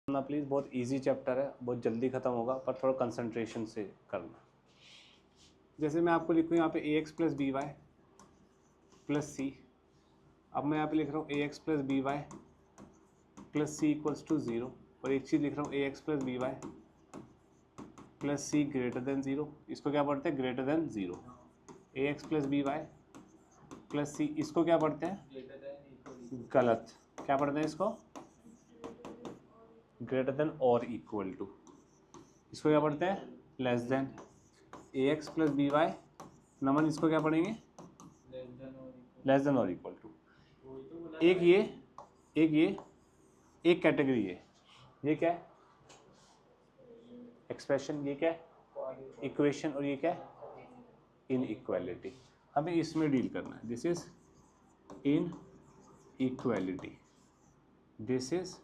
ना प्लीज़, बहुत easy chapter है, बहुत जल्दी ख़त्म होगा, पर थोड़ा कंसंट्रेशन से करना। जैसे मैं आपको लिखूँ यहाँ पे A X plus B Y plus C. अब मैं यहाँ पे लिख रहा हूँ A X plus B Y plus C equals to 0, और एक चीज़ लिख रहा हूँ A X plus B Y plus C greater than 0। इसको क्या पढ़ते हैं? Greater than 0। A X plus B Y plus C, इसको क्या पढ़ते हैं? गलत। क्या पढ़ते हैं इसको? ग्रेटर देन और इक्वल टू। इसको क्या पढ़ते हैं? Less than. A X plus B Y, Naman इसको क्या पढ़ेंगे? लेस देन और इक्वल टू। एक ये, एक कैटेगरी है। ये क्या है? एक्सप्रेशन। ये क्या है? इक्वेशन। और ये क्या है? इनइक्वालिटी। हमें इसमें डील करना है। This is in equality, this is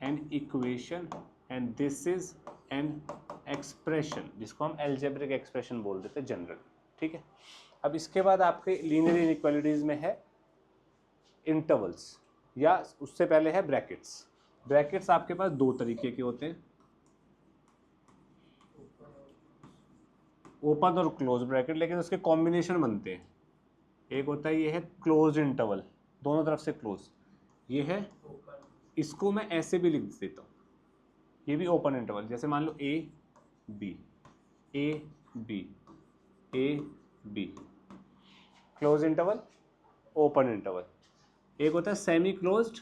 an equation and this is an expression, जिसको हम एल्जेब्रिक एक्सप्रेशन बोल देते हैं जनरल। ठीक है। अब इसके बाद आपके लीनियर इनइक्वालिटीज में है इंटरवल्स, या उससे पहले है ब्रैकेट्स। ब्रैकेट्स आपके पास दो तरीके के होते हैं, ओपन और क्लोज ब्रैकेट, लेकिन उसके कॉम्बिनेशन बनते हैं। एक होता है, ये है क्लोज इंटरवल, दोनों तरफ से क्लोज। ये है, इसको मैं ऐसे भी लिख देता हूँ, ये भी ओपन इंटरवल। जैसे मान लो A B, A B, A B, close interval, open interval. एक होता है सेमी क्लोज्ड,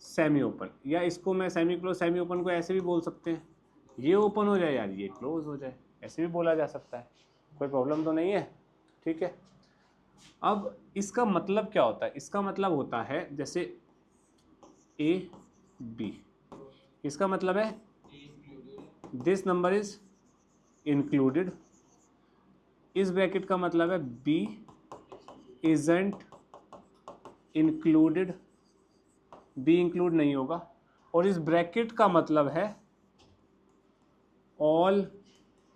सेमी ओपन, या इसको मैं सेमी क्लोज सेमी ओपन को ऐसे भी बोल सकते हैं, ये ओपन हो जाए यार ये क्लोज हो जाए, ऐसे भी बोला जा सकता है, कोई प्रॉब्लम तो नहीं है। ठीक है। अब इसका मतलब क्या होता है? इसका मतलब होता है जैसे ए बी, इसका मतलब है दिस नंबर इज इंक्लूडेड। इस ब्रैकेट का मतलब है B isn't included, B include नहीं होगा। और इस ब्रैकेट का मतलब है ऑल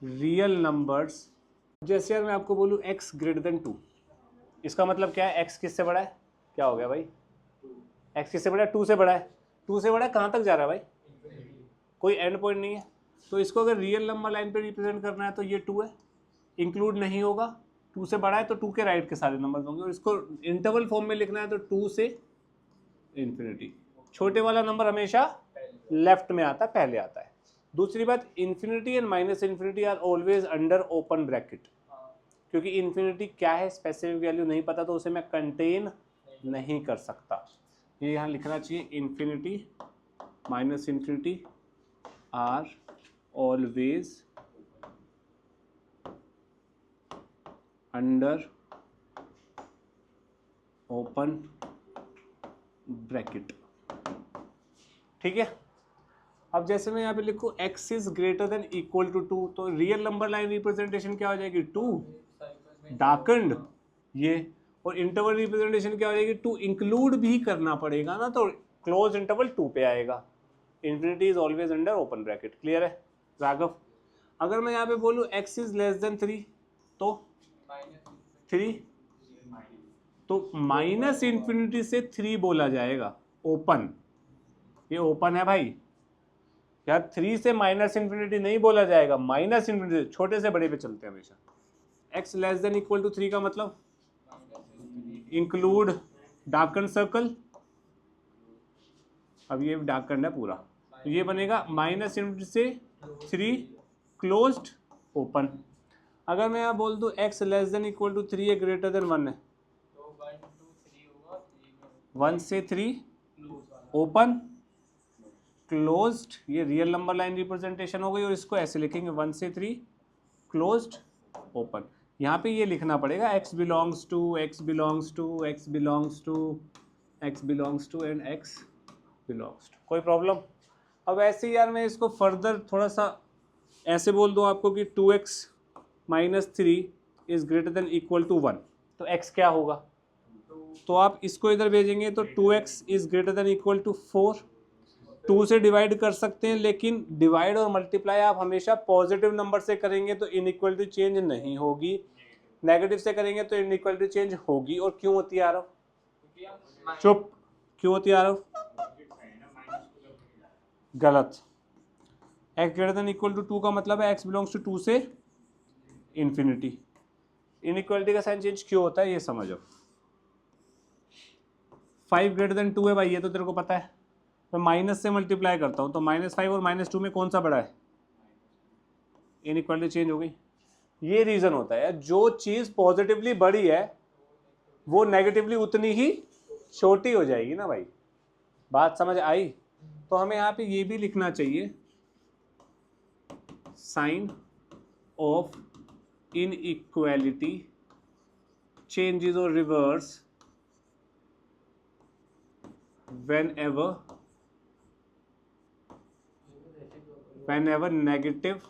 रियल नंबर्स। जैसे अगर मैं आपको बोलूँ x ग्रेटर देन 2, इसका मतलब क्या है? x किससे बड़ा है? क्या हो गया भाई? x किससे बड़ा है? 2 से बड़ा है। 2 से बड़ा है, कहाँ तक जा रहा है भाई? कोई एंड पॉइंट नहीं है। तो इसको अगर रियल नंबर लाइन पे रिप्रेजेंट करना है तो ये 2 है, इंक्लूड नहीं होगा। 2 से बड़ा है तो 2 के राइट के सारे नंबर होंगे। और इसको इंटरवल फॉर्म में लिखना है तो 2 से इन्फिनिटी। छोटे वाला नंबर हमेशा लेफ्ट में आता है, पहले आता है। दूसरी बात, infinity and minus infinity are always under open bracket, क्योंकि इन्फिनिटी क्या है स्पेसिफिक वैल्यू नहीं पता, तो उसे मैं कंटेन नहीं कर सकता। ये यहाँ लिखना चाहिए, infinity minus infinity are always under open bracket. ठीक है। अब जैसे मैं यहाँ पे लिखूँ x is greater than equal to 2, तो रियल नंबर लाइन रिप्रेजेंटेशन क्या हो जाएगी? 2 डार्कन्ड ये। और इंटरवल रिप्रेजेंटेशन क्या हो जाएगी? 2 इंक्लूड भी करना पड़ेगा ना, तो क्लोज इंटरवल 2 पे आएगा। Infinity is always under open bracket. Clear है राघव? अगर मैं यहाँ पे बोलूँ x इज लेस देन 3 तो 3, तो माइनस इन्फिनिटी से 3 बोला जाएगा ओपन। ये ओपन है भाई यार, 3 से माइनस इन्फिनिटी नहीं बोला जाएगा, माइनस इन्फिनिटी, छोटे से बड़े पे चलते हैं हमेशा। x less than equal to 3 का मतलब इंक्लूड डार्कन सर्कल। अब ये डार्कन है पूरा, तो ये बनेगा माइनस इन्फिनिटी से 3 क्लोज्ड ओपन। अगर मैं यहाँ बोल दूँ x less than equal to 3 है, ग्रेटर देन 1 है, 1 से 3 ओपन क्लोज्ड, ये रियल नंबर लाइन रिप्रेजेंटेशन हो गई। और इसको ऐसे लिखेंगे 1 से 3 क्लोज्ड ओपन। यहाँ पे ये लिखना पड़ेगा x belongs to, x belongs to, x belongs to, x belongs to and x belongs to. कोई प्रॉब्लम? अब ऐसे ही यार मैं इसको फर्दर थोड़ा सा ऐसे बोल दूँ आपको कि 2x minus 3 is greater than equal to 1, तो x क्या होगा? तो आप इसको इधर भेजेंगे तो 2x is greater than equal to 4। 2 से डिवाइड कर सकते हैं, लेकिन डिवाइड और मल्टीप्लाई आप हमेशा पॉजिटिव नंबर से करेंगे तो इनइक्वालिटी चेंज नहीं होगी, नेगेटिव से करेंगे तो इनइक्वालिटी चेंज होगी। और क्यों होती है आरव? चुप, क्यों होती है आरव? गलत। x greater than equal to 2 का मतलब है x बिलोंग्स टू 2 से इन्फिनिटी। इनइक्वालिटी का साइन चेंज क्यों होता है ये समझो। 5 ग्रेटर देन 2 है भाई, ये तो तेरे को पता है। मैं माइनस से मल्टीप्लाई करता हूँ तो -5 और -2 में कौन सा बड़ा है? इनइक्वालिटी चेंज हो गई। ये रीजन होता है, जो चीज पॉजिटिवली बड़ी है वो नेगेटिवली उतनी ही छोटी हो जाएगी ना भाई। बात समझ आई? तो हमें यहाँ पे ये भी लिखना चाहिए, sign of inequality changes or reverse whenever negative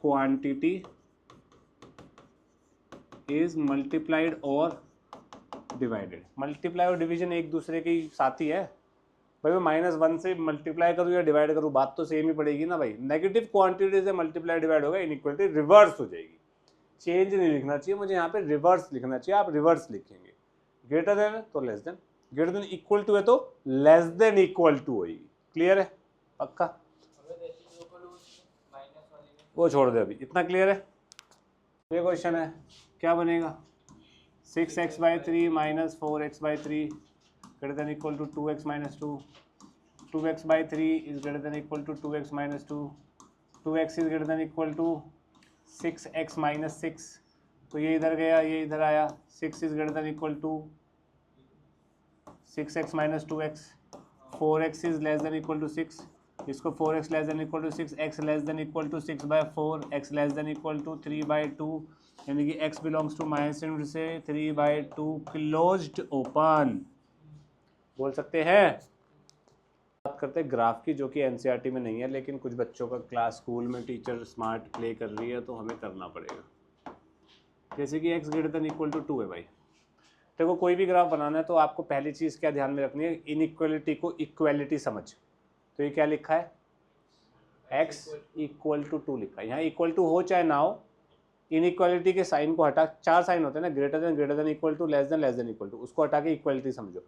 quantity is multiplied or divided। Multiply और डिवीजन एक दूसरे के साथ ही है भाई। मैं -1 से मल्टीप्लाई करूँ या डिवाइड करूँ बात तो सेम ही पड़ेगी ना भाई। नेगेटिव क्वांटिटी से मल्टीप्लाई डिवाइड होगा, इनइक्वालिटी रिवर्स हो जाएगी। चेंज नहीं लिखना चाहिए मुझे, यहाँ पे रिवर्स लिखना चाहिए। आप रिवर्स लिखेंगे, ग्रेटर देन है तो less than, greater than equal to है तो लेस देन इक्वल टू होगी। क्लियर है? पक्का? वो छोड़ दे, अभी इतना क्लियर है। ये क्वेश्चन है, क्या बनेगा? 6x/3 - 4x/3 greater than equal to 2x - 2। 2x/3 is greater than equal to 2x - 2। 2x is greater than equal to 6x - 6। तो ये इधर गया, ये इधर आया। 6 is greater than equal to 6x - 2x। 4x is less than equal to 6। इसको 4x less than equal to 6, x less than equal to 6/4, x less than equal to 3/2, यानी कि x बिलोंग्स टू -∞ से 3/2 closed open. बोल सकते हैं। बात करते हैं ग्राफ की, जो कि एनसीईआरटी में नहीं है, लेकिन कुछ बच्चों का क्लास स्कूल में टीचर स्मार्ट प्ले कर रही है तो हमें करना पड़ेगा। जैसे कि x greater than equal to 2 है भाई। देखो कोई भी ग्राफ बनाना है तो आपको पहली चीज़ क्या ध्यान में रखनी है, इनइक्वालिटी को इक्वालिटी समझ। तो ये क्या लिखा है? x इक्वल टू 2 लिखा है। यहाँ इक्वल टू हो चाहे ना हो, इनइक्वालिटी के साइन को हटा, 4 साइन होते हैं ना, greater than equal to, less than equal to, उसको हटा के इक्वालिटी समझो।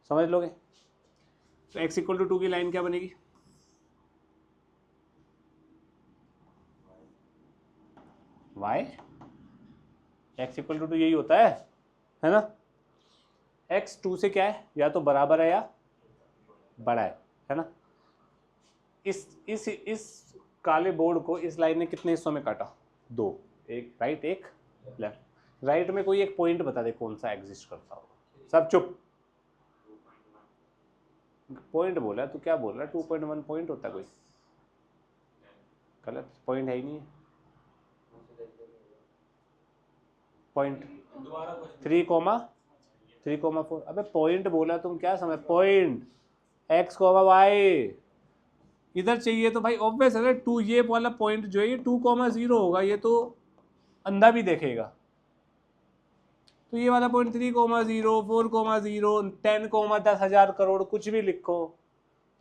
समझ लोगे? तो x इक्वल टू 2 की लाइन क्या बनेगी? y x इक्वल टू 2 यही होता है ना? x 2 से क्या है, या तो बराबर है या बड़ा है ना? इस काले बोर्ड को इस लाइन ने कितने हिस्सों में काटा? 2, एक राइट एक लेफ्ट। राइट में कोई एक पॉइंट बता दे कौन सा एग्जिस्ट करता होगा। सब चुप। पॉइंट बोला तू, क्या बोल रहा है? 2.1 पॉइंट होता है कोई? गलत, पॉइंट है ही नहीं है। पॉइंट 3,4। अबे पॉइंट बोला तुम, क्या समझ? पॉइंट x, y इधर चाहिए तो भाई ऑब्वियस है ना 2, ये वाला पॉइंट जो है ये 2,0 होगा, ये तो अंधा भी देखेगा। तो ये वाला पॉइंट 3,0, 4,0, 10, 10,000 करोड़ कुछ भी लिखो,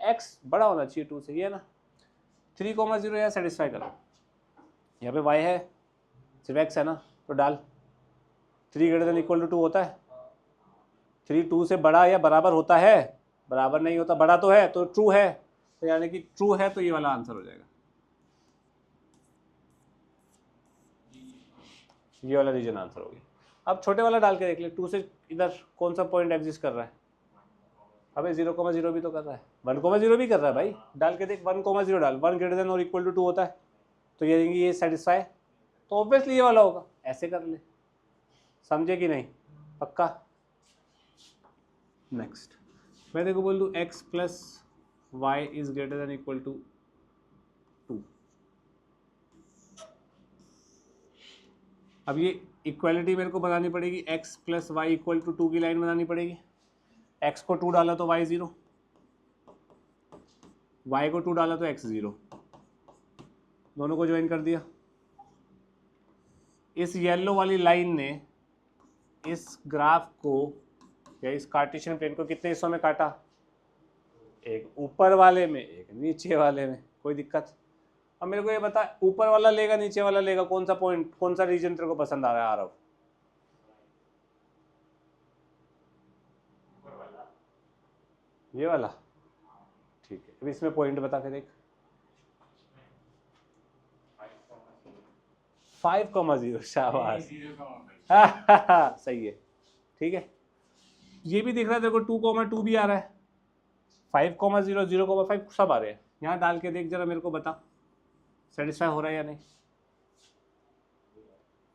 x बड़ा होना चाहिए 2 से, ये ना 3,0 यहाँ सेटिस्फाई करो। यहाँ पे y है, सिर्फ x है ना, तो डाल 3 ग्रेटर देन इक्वल टू 2 होता है। 3 2 से बड़ा या बराबर होता है? बराबर नहीं होता, बड़ा तो है, तो ट्रू है, तो यानी कि ट्रू है, तो ये वाला आंसर हो जाएगा। ये वाला रीजन आंसर हो गया। अब छोटे वाला डाल के देख ले, 2 से इधर कौन सा पॉइंट एग्जिस्ट कर रहा है? अबे 0,0 भी तो कर रहा है, 1,0 भी कर रहा है भाई। डाल के देख, 1,0 डाल, 1 ग्रेटर देन और इक्वल टू 2 होता है, तो ये सेटिस्फाई, तो ऑब्वियसली ये वाला होगा। ऐसे कर ले, समझे कि नहीं? पक्का? नेक्स्ट मैं देखो बोल दूँ x plus Y is greater than equal to 2। अब ये इक्वालिटी मेरे को बनानी पड़ेगी, x plus Y equal to 2 की लाइन बनानी पड़ेगी। x को 2 डाला तो y 0, y को 2 डाला तो x 0, दोनों को ज्वाइन कर दिया। इस येलो वाली लाइन ने इस ग्राफ को या इस कार्टेशियन प्लेन को कितने हिस्सों में काटा? एक ऊपर वाले में, एक नीचे वाले में। कोई दिक्कत? अब मेरे को ये बता, ऊपर वाला लेगा नीचे वाला लेगा, कौन सा पॉइंट, कौन सा रीजन तेरे को पसंद आ रहा है आरव? ये वाला? अब इसमें पॉइंट बता के देख। 5,0 शाबाश। सही है, ठीक है। ये भी दिख रहा है तेरे को 2,2 भी आ रहा है, 5,0 0,5 सब आ रहे हैं। यहाँ डाल के देख जरा, मेरे को बता सेटिस्फाई हो रहा है या नहीं।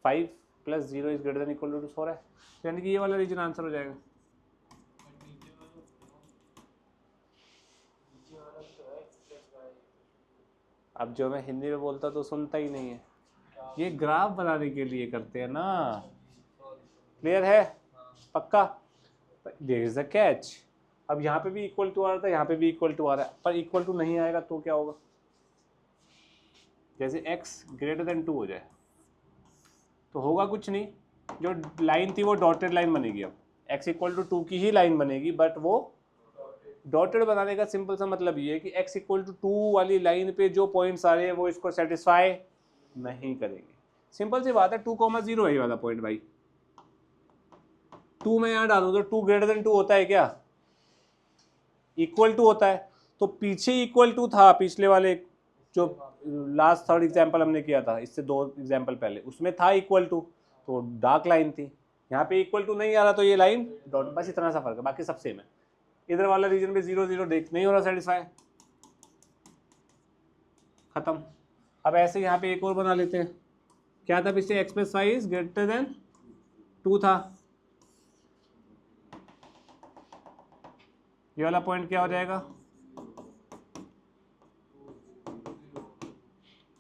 5 + 0 is greater than equal to 4 है, यानी कि ये वाला रीजन आंसर हो जाएगा। अब जो मैं हिंदी में बोलता तो सुनता ही नहीं है, ये ग्राफ बनाने के लिए करते हैं ना। क्लियर है, पक्का। There is a catch. अब यहाँ पे भी इक्वल टू आ रहा था, यहाँ पे भी इक्वल टू आ रहा है, पर इक्वल टू नहीं आएगा तो क्या होगा, जैसे x ग्रेटर देन 2 हो जाए तो होगा कुछ नहीं, जो लाइन थी वो डॉटेड लाइन बनेगी। अब x = 2 की ही लाइन बनेगी, बट वो डॉटेड बनाने का सिंपल सा मतलब ये है कि x = 2 वाली लाइन पे जो पॉइंट्स आ रहे हैं वो इसको सेटिस्फाई नहीं करेंगे। सिंपल सी बात है, 2,0 है ये वाला पॉइंट भाई। 2 मैं यहाँ डालूँ तो 2 ग्रेटर देन 2 होता है क्या, इक्वल टू होता है। तो पीछे इक्वल टू था, पिछले वाले जो लास्ट थर्ड एग्जाम्पल हमने किया था, इससे 2 एग्जाम्पल पहले, उसमें था इक्वल टू, तो डार्क लाइन थी। यहाँ पे इक्वल टू नहीं आ रहा तो ये लाइन डॉट, बस इतना सा फर्क है, बाकी सब सेम है। इधर वाला रीजन पे 0 0 देख नहीं हो रहा सेटिस्फाई, खत्म। अब ऐसे यहाँ पे एक और बना लेते हैं। क्या था पिछले, x + 5 इज ग्रेटर देन 2 था, ये वाला पॉइंट क्या हो जाएगा,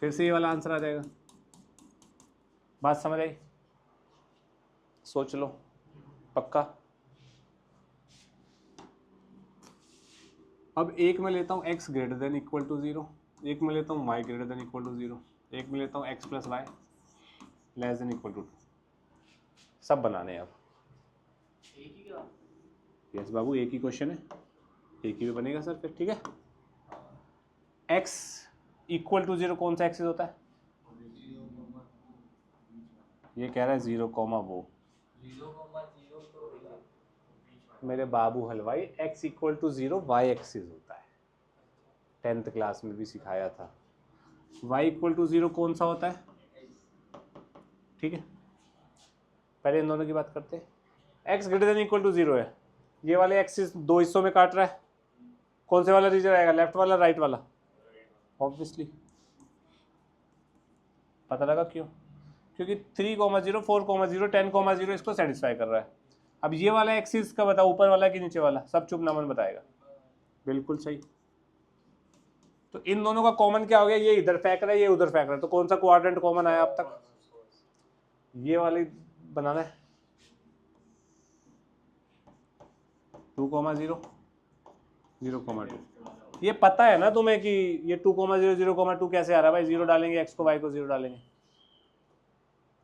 फिर से ये वाला आंसर आ जाएगा। बात समझ आई, सोच लो, पक्का। अब एक मैं लेता हूँ x greater than equal to 0, एक मैं लेता हूँ y greater than equal to 0, एक मैं लेता हूँ x + y less than equal to 2। सब बनाने हैं अब। यस बाबू, एक ही क्वेश्चन है, एक ही भी बनेगा सर फिर, ठीक है। x = 0 कौन सा एक्सिस होता है, ये कह रहा है 0, वो मेरे बाबू हलवाई, x = 0 y एक्सिस होता है, 10th क्लास में भी सिखाया था। y = 0 कौन सा होता है, ठीक है। पहले इन दोनों की बात करते हैं। x greater than equal to 0 है, ये वाले एक्सिस 2 हिस्सों में काट रहा है, कौन से वाला रीजन आएगा, लेफ्ट वाला राइट वाला, ऑब्वियसली। पता लगा क्यों, क्योंकि 3,0 4,0 10,0 इसको सेटिस्फाई कर रहा है। अब ये वाला एक्सिस का बताओ, ऊपर वाला कि नीचे वाला, सब चुप नामन बताएगा। बिल्कुल सही। तो इन दोनों का कॉमन क्या हो गया, ये इधर फेंक रहा है, ये उधर फेंक रहा है, तो कौन सा क्वाड्रेंट कॉमन आया अब तक, ये वाली बनाना है। 2,0 0,2, ये पता है ना तुम्हें कि ये 2,0 0,2 कैसे आ रहा है भाई, 0 डालेंगे x को, y को 0 डालेंगे।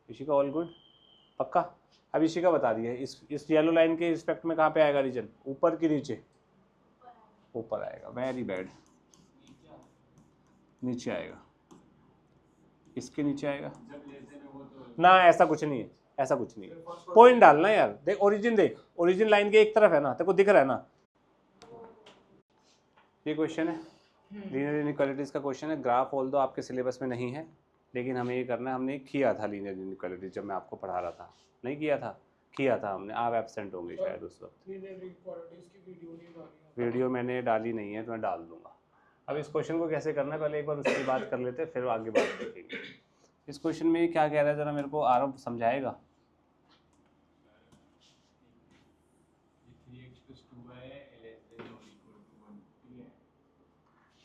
इसी का ऑल गुड, पक्का। अब इसी का बता दिया, इस येलो लाइन के रिस्पेक्ट में कहाँ पे आएगा रीजन, ऊपर कि नीचे, ऊपर आएगा, वेरी बैड, नीचे आएगा, इसके नीचे आएगा ना, ऐसा कुछ नहीं है, ऐसा कुछ नहीं है। पॉइंट डालना यार, देख ओरिजिन, देख ओरिजिन लाइन के एक तरफ है ना, तेरे को दिख रहा है ना। ये क्वेश्चन है, लीनियर इनइक्वालिटीज का क्वेश्चन है। ग्राफ ऑल दो आपके सिलेबस में नहीं है, लेकिन हमें ये करना है। हमने किया था लीनियर इनइक्वालिटीज जब मैं आपको पढ़ा रहा था, नहीं किया था, किया था हमने, आप एब्सेंट होंगे शायद उस वक्त। वीडियो मैंने डाली नहीं है, तो मैं डाल दूंगा। अब इस क्वेश्चन को कैसे करना है, पहले एक बार उसकी बात कर लेते हैं, फिर आगे बात देखेंगे। इस क्वेश्चन में क्या कह रहा है, जरा मेरे को आरव समझाएगा।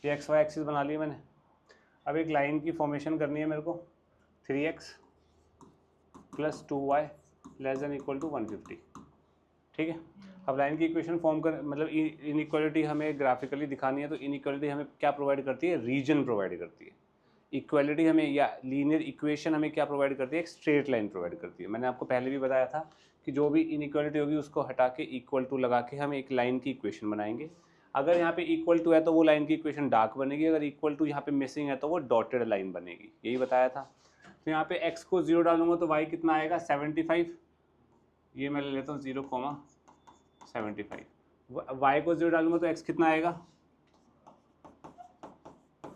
ये एक्स वाई एक्सिस बना लिया मैंने। अब एक लाइन की फॉर्मेशन करनी है मेरे को, 3x + 2y less than equal to 150, ठीक है। अब लाइन की इक्वेशन फॉर्म कर, मतलब इनइक्वालिटी हमें ग्राफिकली दिखानी है, तो इनइक्वालिटी हमें क्या प्रोवाइड करती है, रीजन प्रोवाइड करती है। इक्वालिटी हमें, या लीनियर इक्वेशन हमें क्या प्रोवाइड करती है, एक स्ट्रेट लाइन प्रोवाइड करती है। मैंने आपको पहले भी बताया था कि जो भी इनइक्वालिटी होगी उसको हटा के इक्वल टू लगा के हम एक लाइन की इक्वेशन बनाएंगे। अगर यहाँ पे इक्वल टू है तो वो लाइन की इक्वेशन डार्क बनेगी, अगर इक्वल टू यहाँ पे मिसिंग है तो वो डॉटेड लाइन बनेगी, यही बताया था। तो यहाँ पे x को 0 डालूंगा तो y कितना आएगा, 75। ये मैं ले लेता हूँ 0,75। y को 0 डालूंगा तो x कितना आएगा,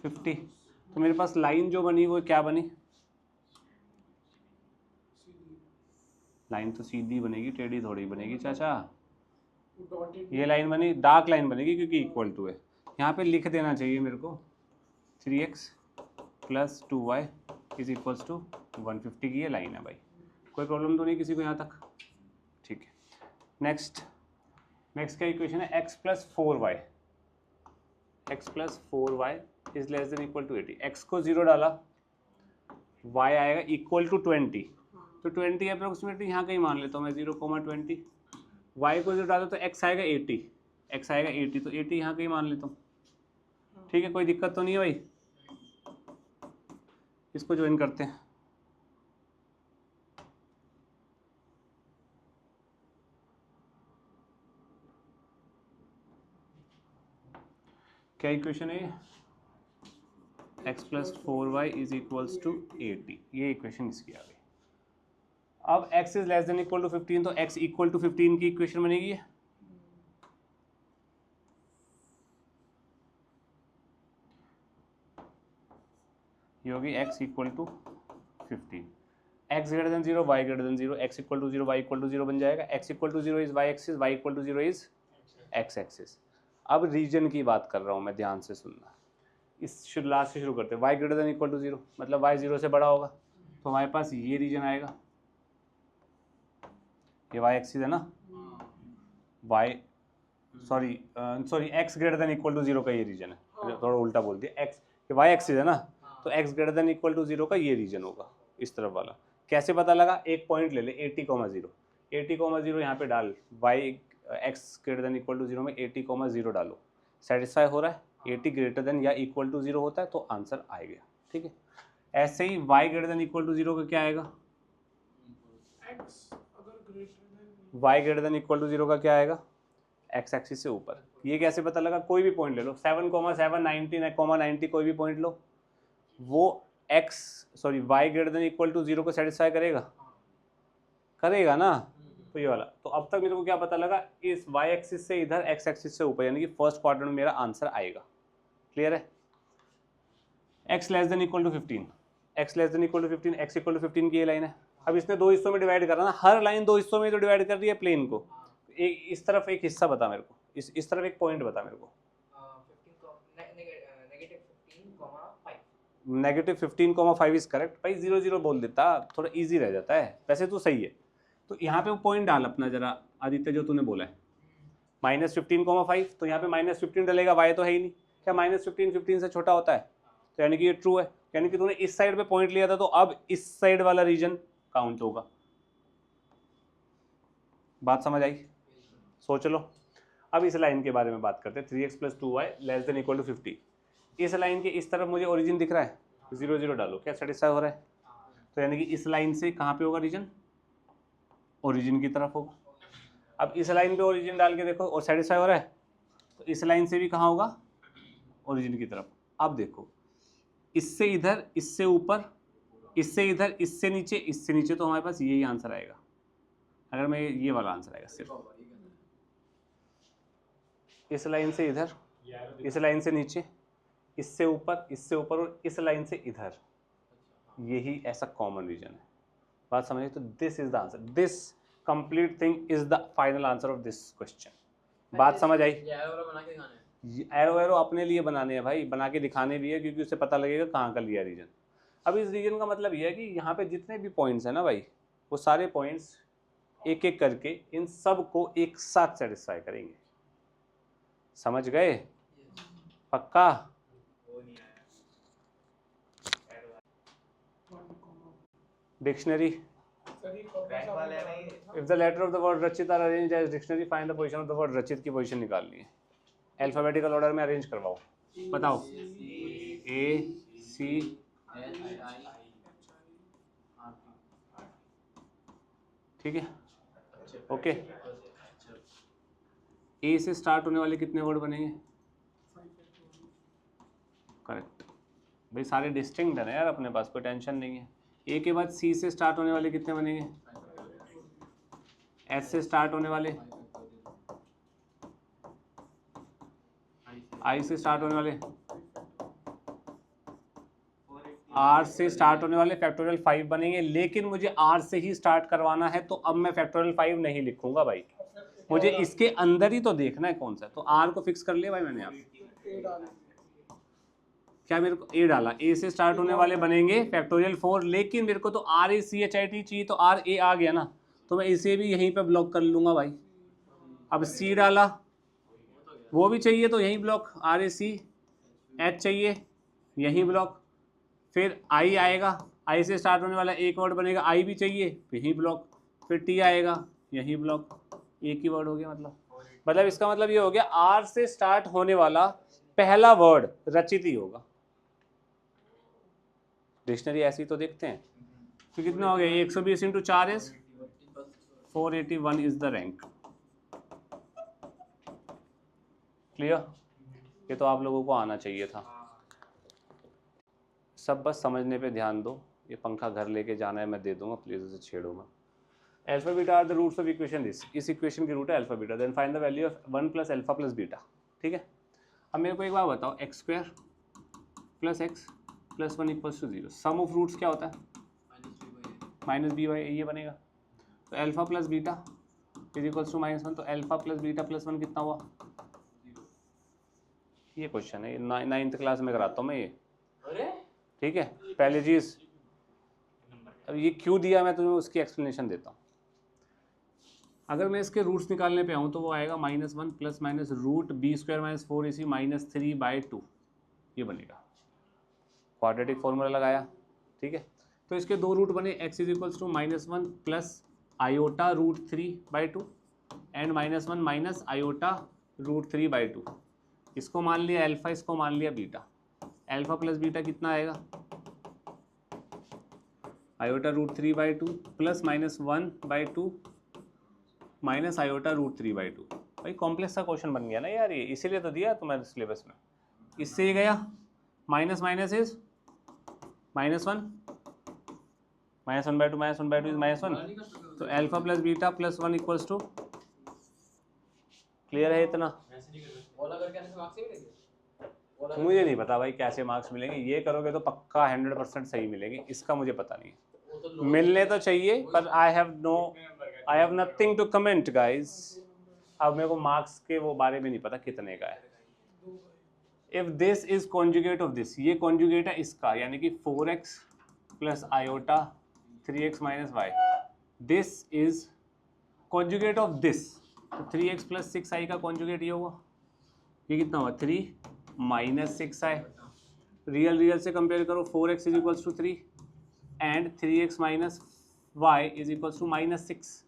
50। तो मेरे पास लाइन जो बनी वो क्या बनी, लाइन तो सीधी बनेगी, टेढ़ी थोड़ी बनेगी चाचा। ये लाइन बनी, डार्क लाइन बनेगी क्योंकि इक्वल टू है। यहाँ पे लिख देना चाहिए मेरे को 3x plus 2y is equals to 150 की ये लाइन है भाई। कोई प्रॉब्लम तो नहीं किसी को यहाँ तक? ठीक है। नेक्स्ट का इक्वेशन है x plus 4y, x plus 4y is less than equal to 80। x को 0 डाला, y आएगा इक्वल टू 20, तो 20 अप्रोक्सीमेटली यहाँ कहीं मान लेता हूँ मैं 0,20। y को 0 डालो तो x आएगा 80, x आएगा 80, तो 80 यहाँ कहीं मान लेता हूँ। ठीक है, कोई दिक्कत तो नहीं है भाई? इसको ज्वाइन करते हैं। क्या इक्वेशन है? x plus 4y is equals to 80, ये इक्वेशन इसकी आ गई। अब x is less than equal to 15, तो x इक्वल टू 15 की इक्वेशन बनेगी। ये होगी x equal to 15, x greater than 0, y greater than 0, x equal to 0, y equal to 0 बन जाएगा। x equal to 0 is y axis, y equal to 0 is x axis. अब region की बात कर रहा हूँ मैं, ध्यान से सुनना। इस लास्ट से शुरू करते हैं। y greater than equal to 0 मतलब y 0 से बड़ा होगा, तो हमारे पास ये रीजन आएगा। ये y एक्सिस है ना, x greater than equal to 0 का ये रीजन है, थोड़ा उल्टा बोल दिया। x y एक्सिस है ना, तो x greater than equal to 0 का ये रीजन होगा, इस तरफ वाला। कैसे पता लगा? एक पॉइंट ले ले 80,0, 80,0 यहाँ पे डाल, y x greater than equal to 0 में 80,0 डालो। सेटिस्फाई हो रहा है? 80 ग्रेटर देन या इक्वल टू 0 होता है तो आंसर आ गया। ठीक है, ऐसे ही y greater than equal to 0 का क्या आएगा? y greater than equal to 0 का क्या आएगा? x एक्सिस से ऊपर। ये कैसे पता लगा? कोई भी पॉइंट ले लो, 7,7, 90 कोई भी पॉइंट लो, वो y greater than equal to 0 को सेटिस्फाई करेगा ना। तो ये वाला, तो अब तक मेरे को क्या पता लगा? इस y एक्सिस से इधर x एक्सिस से ऊपर, यानी कि फर्स्ट क्वाड्रेंट में मेरा आंसर आएगा। क्लियर है? x less than equal to 15, x less than equal to 15, x equal to 15 की ये लाइन है। अब इसने दो हिस्सों में डिवाइड करना ना, हर लाइन दो हिस्सों में तो डिवाइड कर रही है प्लेन को। एक इस तरफ एक हिस्सा बता मेरे को, इस तरफ एक पॉइंट बता मेरे को। नेगेटिव 15,5 इज करेक्ट भाई। 0 0 बोल देता, थोड़ा इजी रह जाता है। वैसे तो सही है। तो यहाँ पे वो पॉइंट डाल अपना जरा आदित्य, जो तूने बोला है -15,5, तो यहाँ पे -15 डलेगा, y तो है ही नहीं। क्या -15 15 से छोटा होता है? तो यानी कि ये ट्रू है, यानी कि तूने इस साइड पे पॉइंट लिया था, तो अब इस साइड वाला रीजन काउंट होगा। बात समझ आई? सोच लो। अब इस लाइन के बारे में बात करते हैं, 3x plus 2y less than equal to 50। इस लाइन के इस तरफ मुझे ओरिजिन दिख रहा है, 0 0 डालो, क्या सेटिस्फाई हो रहा है? तो यानी कि इस लाइन से कहाँ पे होगा रीजन? ओरिजिन की तरफ होगा। अब इस लाइन पे ओरिजिन डाल के देखो और सेटिस्फाई हो रहा है, तो इस लाइन से भी कहाँ होगा? ओरिजिन की तरफ। अब देखो, इससे इधर, इससे ऊपर, इससे इधर, इससे नीचे, तो हमारे पास यही आंसर आएगा। अगर मैं ये वाला आंसर आएगा सिर्फ इस लाइन से इधर, इस लाइन से नीचे, इससे ऊपर और इस लाइन से इधर, यही ऐसा कॉमन रीजन है। बात समझिए? तो this is the answer, this complete thing is the final answer of this question. बात समझ आई? एरो अपने लिए बनाने हैं भाई, बना के दिखाने भी है, क्योंकि उससे पता लगेगा कहाँ का लिया रीजन। अब इस रीजन का मतलब यह है कि यहाँ पे जितने भी पॉइंट्स हैं ना भाई, वो सारे पॉइंट्स एक एक करके इन सब को एक साथ सेटिस्फाई करेंगे। समझ गए? पक्का? Dictionary, if the letter of the word Rachit are arranged as dictionary, find the position of the word Rachit की पोजीशन निकालनी है। अल्फाबेटिकल ऑर्डर में अरेंज करवाओ। बताओ। A C ठीक है, ओके। ए से स्टार्ट होने वाले कितने वर्ड बनेंगे? करेक्ट भाई, सारे डिस्टिंक्ट है ना यार अपने पास, कोई टेंशन नहीं है। ए के बाद सी से स्टार्ट होने वाले कितने बनेंगे? एस से स्टार्ट होने वाले, आई से स्टार्ट होने वाले, आर से स्टार्ट होने वाले फैक्टोरियल 5 बनेंगे, लेकिन मुझे आर से ही स्टार्ट करवाना है, तो अब मैं फैक्टोरियल 5 नहीं लिखूंगा भाई, मुझे इसके अंदर ही तो देखना है कौन सा। तो आर को फिक्स कर लिया भाई मैंने यहाँ, क्या मेरे को ए डाला, ए से स्टार्ट होने वाले बनेंगे फैक्टोरियल 4, लेकिन मेरे को तो R A C H I T चाहिए, तो आर ए आ गया ना, तो मैं इसे भी यहीं पे ब्लॉक कर लूंगा भाई। अब सी डाला, वो भी चाहिए तो यहीं block, R A C, H चाहिए यहीं ब्लॉक, फिर आई आएगा, आई से स्टार्ट होने वाला एक वर्ड बनेगा, आई भी चाहिए यहीं ब्लॉक, फिर टी आएगा यहीं ब्लॉक, एक ही वर्ड हो गया। मतलब इसका मतलब ये हो गया आर से स्टार्ट होने वाला पहला वर्ड रचित ही होगा। डिक्शनरी ऐसी तो देखते हैं। तो कितना हो गया, 120 into 4 is 481 is the rank. Clear? ये तो आप लोगों को आना चाहिए था। सब बस समझने पे ध्यान दो। ये पंखा घर लेके जाना है, मैं दे दूंगा, प्लीज उसे छेड़ो मत। Alpha beta are the roots of equation this, इस इक्वेशन की रूट है alpha beta, then find the value of 1 plus alpha plus beta. ठीक है, अब मेरे को एक बात बताओ, x square plus x plus 1 equals to 0, sum of roots क्या होता है, माइनस बी बाई ए, ये बनेगा। तो alpha plus beta is equals to -1, तो अल्फा प्लस बीटा प्लस 1 कितना हुआ, ये क्वेश्चन है, 9th क्लास में कराता हूँ मैं ये। ठीक है, पहली चीज, अब ये क्यों दिया मैं तुम्हें उसकी एक्सप्लेनेशन देता हूँ। अगर मैं इसके रूट्स निकालने पे आऊँ तो वो आएगा -1 plus minus root b square minus 4ac -3/2, ये बनेगा। क्वाड्रेटिक फॉर्मूला लगाया, ठीक है, तो इसके दो रूट बने, x is equals to -1 plus iota root 3/2 and -1 minus iota root 3/2। इसको मान लिया अल्फा, इसको मान लिया बीटा। अल्फा प्लस बीटा कितना आएगा, iota root 3/2 plus -1/2 minus iota root 3/2। भाई कॉम्प्लेक्स का क्वेश्चन बन गया ना यार ये, इसीलिए तो दिया तुम्हारे सिलेबस में। इससे ये गया माइनस माइनस इज -1, -1/2 -1/2 इज -1, तो alpha plus beta plus 1 equals to, clear है इतना? मुझे नहीं पता भाई कैसे मार्क्स मिलेंगे, ये करोगे तो पक्का 100% सही मिलेंगे, इसका मुझे पता नहीं। मिलने तो चाहिए, पर I have nothing to comment guys. अब मेरे को मार्क्स के वो बारे में नहीं पता कितने का है। If this is conjugate of this, ये कॉन्जुगेट है इसका, यानी कि 4x plus iota 3x minus y, this is conjugate of this, तो 3x प्लस 6i का कॉन्जुगेट ये हुआ, ये कितना हुआ 3 माइनस 6i। रियल से कंपेयर करो, 4x is equals to 3 and 3x minus y is equals to -6,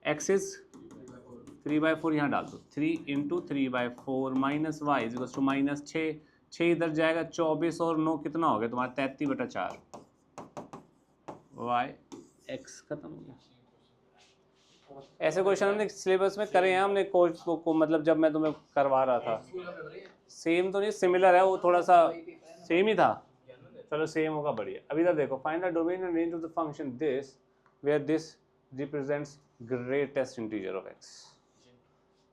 x is 3/4, यहाँ डाल दो, 3 into 3/4 minus y is equals to -6, 6 इधर जाएगा 24 और 9 कितना हो गया तुम्हारा 33/4, वाई x खत्म हो गया। ऐसे क्वेश्चन हमने सिलेबस में करे हैं, हमने कोर्स को मतलब जब मैं तुम्हें करवा रहा था। सेम तो नहीं, सिमिलर है, वो थोड़ा सा सेम ही था, चलो सेम होगा बढ़िया। अभी इधर देखो, find the domain and range of the function this where this represents greatest integer of x।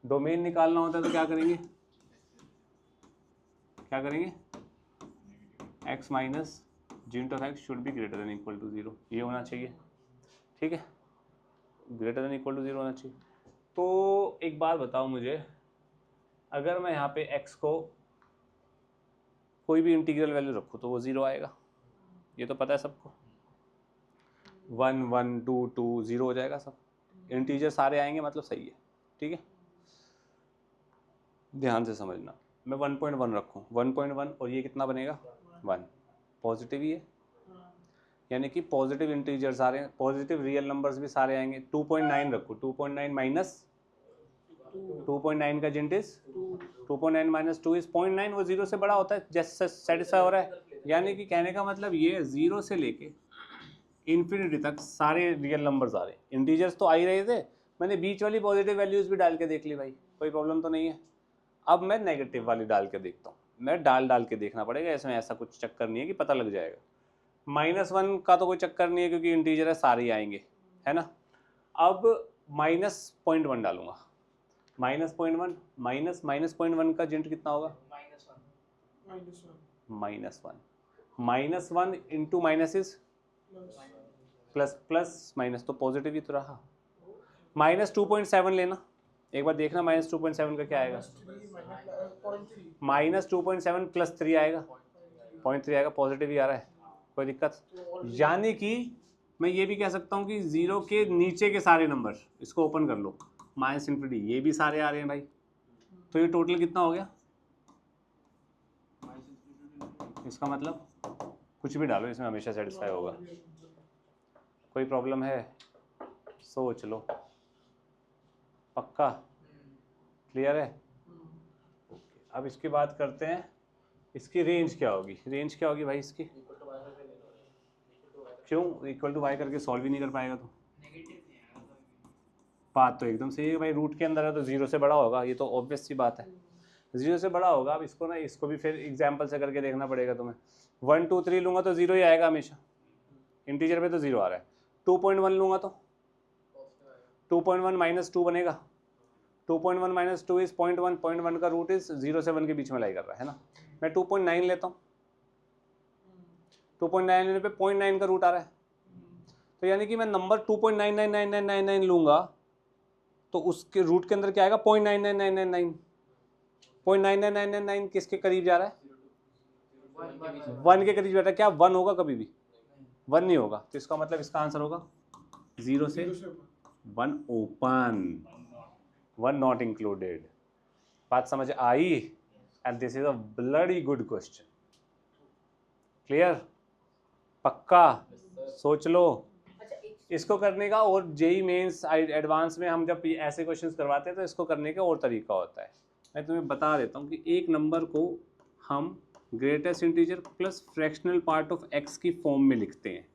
Domain निकालना होता है तो क्या करेंगे, x minus g of x should be greater than equal to 0, ये होना चाहिए। ठीक है, ग्रेटर देन इक्वल टू 0 होना चाहिए। तो एक बात बताओ मुझे, अगर मैं यहाँ पे x को कोई भी इंटीग्रल वैल्यू रखूँ तो वो 0 आएगा, ये तो पता है सबको। 1 1 2 2 0 हो जाएगा, सब इंटीजर सारे आएंगे, मतलब सही है। ठीक है, ध्यान से समझना, मैं 1.1 रखूँ, 1.1 और ये कितना बनेगा 1, पॉजिटिव ही है, यानी कि पॉजिटिव इंटीजर सारे, पॉजिटिव रियल नंबर्स भी सारे आएंगे। 2.9 रखूँ, 2.9 माइनस 2.9 का जेंट इज 2.9 माइनस 2 इज 0.9, वो 0 से बड़ा होता है, जैसे सेटिस्फाई हो रहा है। यानी कि कहने का मतलब ये 0 से लेके इन्फिनिटी तक सारे रियल नंबर्स आ रहे हैं, इंटीजर्स तो आ ही रहे थे, मैंने बीच वाली पॉजिटिव वैल्यूज भी डाल के देख ली भाई, कोई प्रॉब्लम तो नहीं है। अब मैं नेगेटिव वाली डाल के देखता हूँ, मैं डाल के देखना पड़ेगा, इसमें ऐसा कुछ चक्कर नहीं है कि पता लग जाएगा। -1 का तो कोई चक्कर नहीं है क्योंकि इंटीजर है, सारे ही आएंगे, है ना। अब -0.1 डालूंगा, -0.1 माइनस -0.1 का जेंट कितना होगा -1, -1 into minus is plus, plus minus तो पॉजिटिव ही तो रहा। -2.7 लेना, एक बार देखना -2.7 का क्या आएगा। -2.7 प्लस 3 आएगा, 0.3 आएगा, पॉजिटिव ही आ रहा है, कोई दिक्कत। यानी कि मैं ये भी कह सकता हूँ कि 0 के नीचे के सारे नंबर, इसको ओपन कर लो, -∞, ये भी सारे आ रहे हैं भाई, तो ये टोटल कितना हो गया। इसका मतलब कुछ भी डालो इसमें हमेशा सेटिस्फाई होगा। कोई प्रॉब्लम है, सोच लो, पक्का क्लियर है। अब इसकी बात करते हैं, इसकी रेंज क्या होगी। रेंज क्या होगी भाई इसकी, क्यों इक्वल टू वाई करके सॉल्व ही नहीं कर पाएगा तो। बात तो एकदम सही है भाई, रूट के अंदर है तो 0 से बड़ा होगा, ये तो ऑब्वियस सी बात है, 0 से बड़ा होगा। अब इसको ना, इसको भी फिर एग्जाम्पल से करके देखना पड़ेगा तुम्हें। 1 2 3 लूंगा तो 0 ही आएगा हमेशा, इंटीजर पे तो 0 आ रहा है। 2.1 लूंगा तो 2.1 -2 बनेगा, 2.1 - 2 इज 0.1, 0.1 का रूट इज 0 से 1 के बीच में लाई कर रहा है ना। मैं 2.9 लेता हूँ, 2.9 लेने पे 0.9 का रूट आ रहा है, तो यानी कि मैं नंबर 2.999999 लूंगा तो उसके रूट के अंदर क्या आएगा, 0.99999। 0.99999 किसके करीब जा रहा है, 1 के करीब जा रहा है। क्या 1 होगा कभी भी, 1 नहीं होगा, तो इसका मतलब इसका आंसर होगा 0 से 1 ओपन, 1 नॉट इंक्लूडेड। बात समझ आई। And this is a bloody good question, clear, पक्का, सोच लो। इसको करने का, और जेई मेंस एडवांस में हम जब ऐसे क्वेश्चंस करवाते हैं तो इसको करने का और तरीका होता है। मैं तुम्हें बता देता हूँ कि एक नंबर को हम greatest integer plus fractional part of x की फॉर्म में लिखते हैं।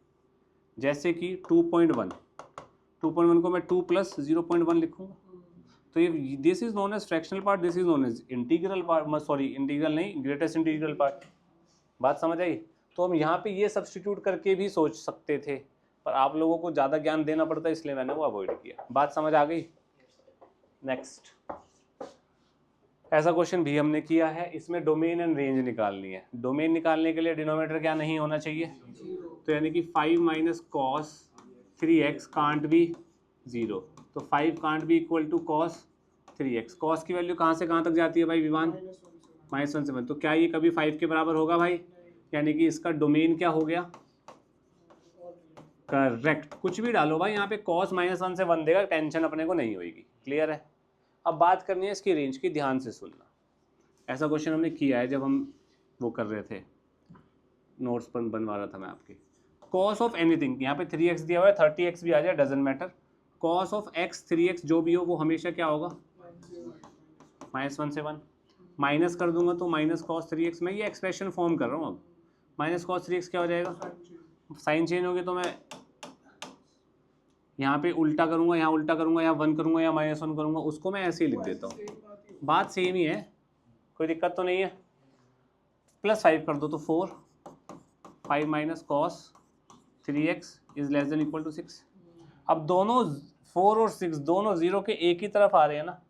जैसे कि 2.1 को मैं 2 + 0.1 लिखूँगा, तो ये this is known as fractional part, this is known as integral part, sorry integral नहीं, ग्रेटेस्ट इंटीग्रल पार्ट। बात समझ आई। तो हम यहाँ पे ये सब्स्टिट्यूट करके भी सोच सकते थे, पर आप लोगों को ज़्यादा ज्ञान देना पड़ता है, इसलिए मैंने वो अवॉइड किया। बात समझ आ गई। नेक्स्ट, ऐसा क्वेश्चन भी हमने किया है, इसमें डोमेन एंड रेंज निकालनी है। डोमेन निकालने के लिए डिनोमिनेटर क्या नहीं होना चाहिए, तो यानी कि 5 - cos 3x कांट बी 0, तो 5 can't be equal to cos 3x। cos की वैल्यू कहाँ से कहाँ तक जाती है भाई विवान, -1 से 1, तो क्या ये कभी 5 के बराबर होगा भाई, यानी कि इसका डोमेन क्या हो गया, करेक्ट। कुछ भी डालो भाई यहाँ पे, cos -1 से 1 देगा, टेंशन अपने को नहीं होगी, क्लियर है। अब बात करनी है इसकी रेंज की, ध्यान से सुनना। ऐसा क्वेश्चन हमने किया है जब हम वो कर रहे थे, नोट्स पर बनवा रहा था मैं आपके। cos ऑफ एनीथिंग, यहाँ पे 3x दिया हुआ है, 30x भी आ जाए doesn't matter, cos of x 3x जो भी हो वो हमेशा क्या होगा, -1 से 1। माइनस कर दूंगा तो -cos 3x, मैं ये एक्सप्रेशन फॉर्म कर रहा हूँ। अब -cos 3x क्या हो जाएगा, साइन चेंज हो गया, तो मैं यहाँ पे उल्टा करूँगा, यहाँ उल्टा करूँगा, यहाँ 1 करूँगा या -1 करूँगा, उसको मैं ऐसे ही लिख देता हूँ। बात सेम ही है, कोई दिक्कत तो नहीं है। +5 कर दो तो 4, 5 - cos 3x is less than equal to 6। अब दोनों 4 और 6 दोनों 0 के एक ही तरफ आ रहे हैं ना,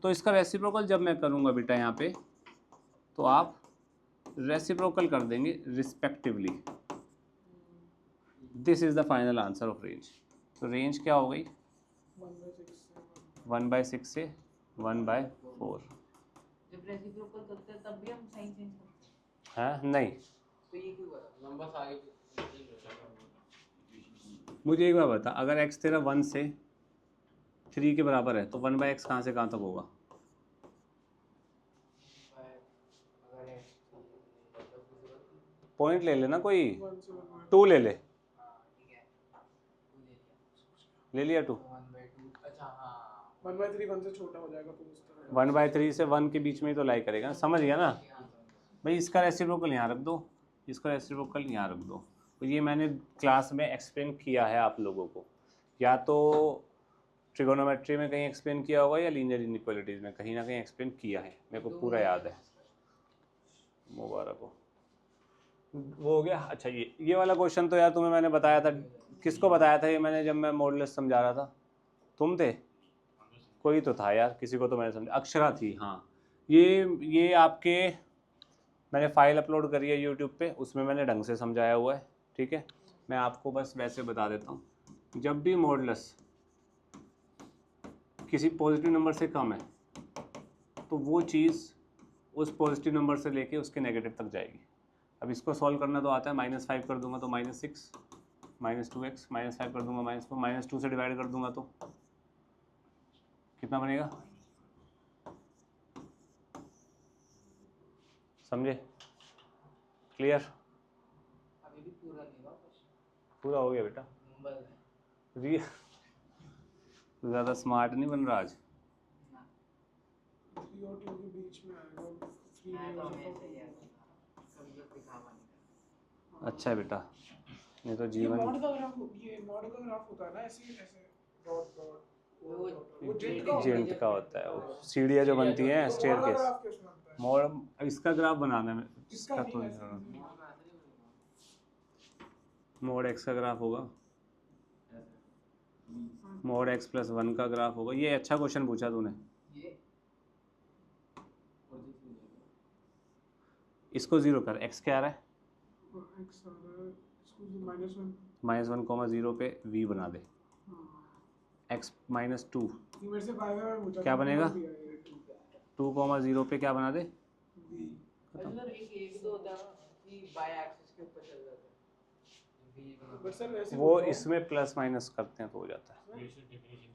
तो इसका रेसिप्रोकल जब मैं करूँगा बेटा यहाँ पे, तो आप रेसिप्रोकल कर देंगे respectively. This is the final answer of range. तो रेंज क्या हो गई, 1/6 से 1/4। जब रेसिप्रोकल करते हैं तब भी हम साइन चेंज करते हैं, हाँ नहीं, तो ये क्यों करा नंबर आगे। मुझे एक बार बता, अगर x तेरा 1 से 3 के बराबर है तो 1/x कहाँ से कहाँ तक होगा, पॉइंट ले लेना कोई, 2 ले ले, ले लिया 2। 1/3 1 से छोटा हो जाएगा तो उस तरह 1/3 से 1 के बीच में ही तो लाई करेगा ना, समझ गया ना भाई। इसका रेसिप्रोकल यहाँ रख दो, इसका रेसिप्रोकल यहाँ रख दो। तो ये मैंने क्लास में एक्सप्लेन किया है आप लोगों को, या तो ट्रिगोनोमेट्री में कहीं एक्सप्लेन किया होगा या लीनियर इनइक्वालिटीज़ में कहीं ना कहीं एक्सप्लेन किया है, मेरे को पूरा याद है। मुबारक हो, वो हो गया। अच्छा, ये वाला क्वेश्चन तो यार तुम्हें मैंने बताया था, किसको बताया था ये मैंने, जब मैं मॉडुलस समझा रहा था, तुम थे, कोई तो था यार, किसी को तो मैंने समझा, अक्षरा थी, हाँ। ये आपके मैंने फाइल अपलोड करी है यूट्यूब पे, उसमें मैंने ढंग से समझाया हुआ है, ठीक है। मैं आपको बस वैसे बता देता हूँ, जब भी मॉडुलस किसी पॉजिटिव नंबर से कम है तो वो चीज़ उस पॉजिटिव नंबर से लेके उसके नेगेटिव तक जाएगी। अब इसको सॉल्व करना तो आता है, -5 कर दूंगा तो -6, -2x, -5 कर दूंगा -4, -2 से डिवाइड कर दूंगा तो कितना बनेगा, समझे? क्लियर? अभी भी पूरा नहीं हुआ क्वेश्चन। पूरा हो गया बेटा। नंबर है रियल ज़्यादा स्मार्ट नहीं बन रहा आज। ना। 3 और 2 के बीच में आएगा, 3 मैं में तो हो हमेशा जाएगा। ही ऐसा था, कभी कुछ दिखावा नहीं करता। अच्छा है बेटा, नहीं तो ये जीवन मॉड का ग्राफ, ये मॉड का ग्राफ होता है ना, ऐसे ऐसे डॉट डॉट वो जेंट का होता है। जेंट का होता है, वो सीढ़ियाँ जो बनती हैं तो स्टेयर मॉड का केस। ग्राफ कैसे बनता है? मॉड इसका ग्राफ बनाना है, इसका इसका नहीं, तो ऐसे नहीं। मोड़ का ऐसे नहीं बनेगा। मॉड एक्स का ग्राफ होगा, मॉड x + 1 का ग्राफ होगा। ये अच्छा क्वेश्चन पूछा तूने। ये इसको 0 कर, x क्या आ रहा है, x आ रहा है, इसको -1। -1,0 पे v बना दे, x -2 ये मेरे से 5 में पूछा क्या था, बनेगा? बोल दिया ये 2,0 पे क्या बना दे, v। सर एक ये भी तो होता है ना कि बाय एक्सिस के ऊपर चल जाता है। बट सर वैसे वो बोल रहा हूँ। इसमें प्लस माइनस करते हैं तो हो जाता है,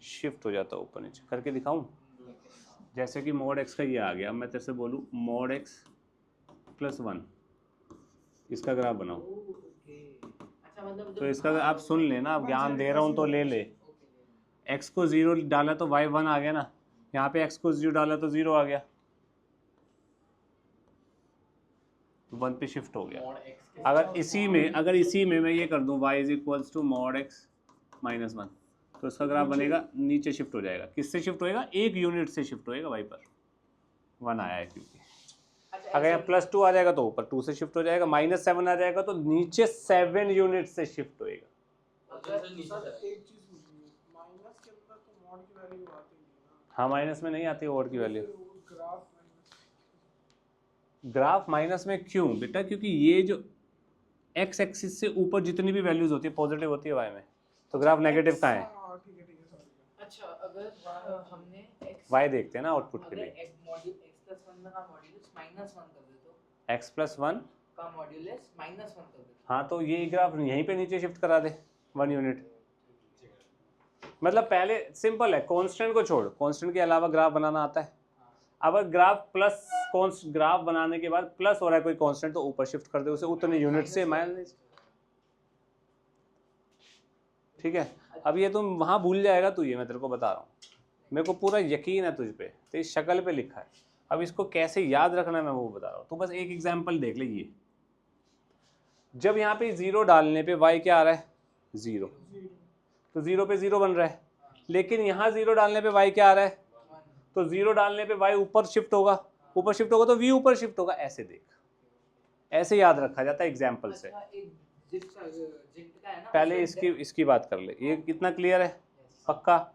शिफ्ट हो जाता है ऊपर नीचे। करके दिखाऊं? जैसे कि मॉड x का ये आ गया, अब मैं तेरे से बोलूँ मॉड x + 1, इसका ग्राफ बनाओ। अच्छा मतलब तो इसका आप सुन लेना, अब ज्ञान दे रहा हूँ तो ले ले। x को 0 डाला तो y 1 आ गया ना, यहाँ पे x को 0 डाला तो 0 आ गया, 1 पे शिफ्ट हो गया। अगर इसी में मैं ये कर दूं y = मॉड x - 1, तो इसका ग्राफ बनेगा, नीचे शिफ्ट हो जाएगा। किससे शिफ्ट होएगा? 1 यूनिट से शिफ्ट होएगा y पर, 1 आया है क्योंकि। अगर यहाँ +2 आ जाएगा तो ऊपर 2 से शिफ्ट हो जाएगा, -7 आ जाएगा तो नीचे 7 यूनिट से शिफ्ट होएगा। अगर सर एक चीज पूछनी है, माइनस के अंदर तो मॉड की वैल्यू आती नहीं है ना। हाँ, माइनस में नहीं आती ओड की तो वैल्यू। फिर वो ग्राफ माइनस। ग्राफ माइनस में क्यों बेटा? क्योंकि ये जो x एक्सिस से ऊपर जितनी भी वैल्यूज होती है पॉजिटिव होती है y में, तो ग्राफ नेगेटिव कहाँ है? हाँ ठीक है सॉरी। अच्छा अगर हमने x y देखते हैं ना आउटपुट के लिए। अगर x + 1 का मॉड्यूलस -1 कर दे तो x + 1 का मॉड्यूलस -1 कर दे। हाँ, तो ये ग्राफ यहीं पे नीचे शिफ्ट करा दे 1 यूनिट। मतलब पहले सिंपल है, कांस्टेंट को छोड़, कांस्टेंट के अलावा ग्राफ बनाना आता है। अब ग्राफ ग्राफ बनाने के बाद प्लस हो रहा है कोई कांस्टेंट, तो ऊपर शिफ्ट कर दे उसे उतने यूनिट से माइनस। ठीक है, अब ये तुम वहां भूल जाएगा तू, ये मैं तेरे को बता रहा हूँ, मेरे को पूरा यकीन है तुझ पे, तेरी शक्ल पे लिखा है। अब इसको कैसे याद रखना है मैं वो बता रहा हूँ। तो बस एक एग्जांपल देख ले, ये जब यहाँ पे 0 डालने पे y क्या आ रहा है? 0, तो 0 पे 0 बन रहा है। लेकिन यहाँ 0 डालने पे y क्या आ रहा है? तो 0 डालने पे y ऊपर शिफ्ट होगा, ऊपर शिफ्ट होगा तो v ऊपर शिफ्ट होगा। ऐसे देख, ऐसे याद रखा जाता है एग्जाम्पल से। पहले इसकी बात कर ले, ये कितना क्लियर है? पक्का?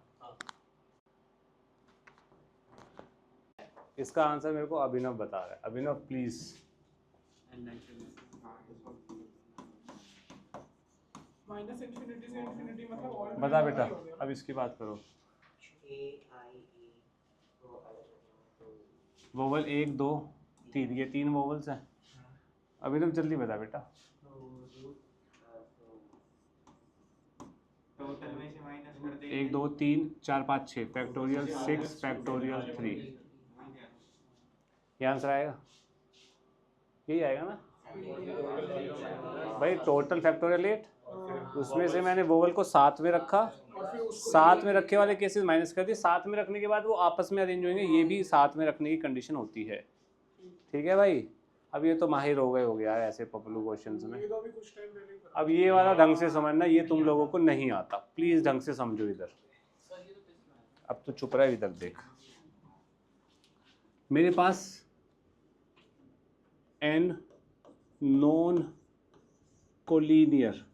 इसका आंसर मेरे को अभिनव बता रहा है। अभिनव प्लीज। -∞ से ∞ मतलब ऑल बता बेटा, अब इसकी बात करो। वोवल 1 2 3, ये 3 वोवल्स हैं। अभिनव जल्दी बता बेटा। टोटल में से माइनस कर दे। 1 2 3 4 5 6 फैक्टोरियल 6 फैक्टोरियल 3, ये आंसर आएगा? यही आएगा ना भाई? टोटल फैक्टोरियल 8, उसमें से मैंने वोवल को 7 में रखा, 7 में रखे वाले केसेस माइनस कर दिए। 7 में रखने के बाद वो आपस में अरेंज होंगे, ये भी 7 में रखने की कंडीशन होती है। ठीक है भाई, अब ये तो माहिर हो गया है ऐसे पपलू क्वेश्चंस में। अब ये वाला ढंग से समझना, ये तुम लोगों को नहीं आता, प्लीज ढंग से समझो इधर। अब तो चुप रहा है, इधर देख। मेरे पास n नॉन कोलिनियर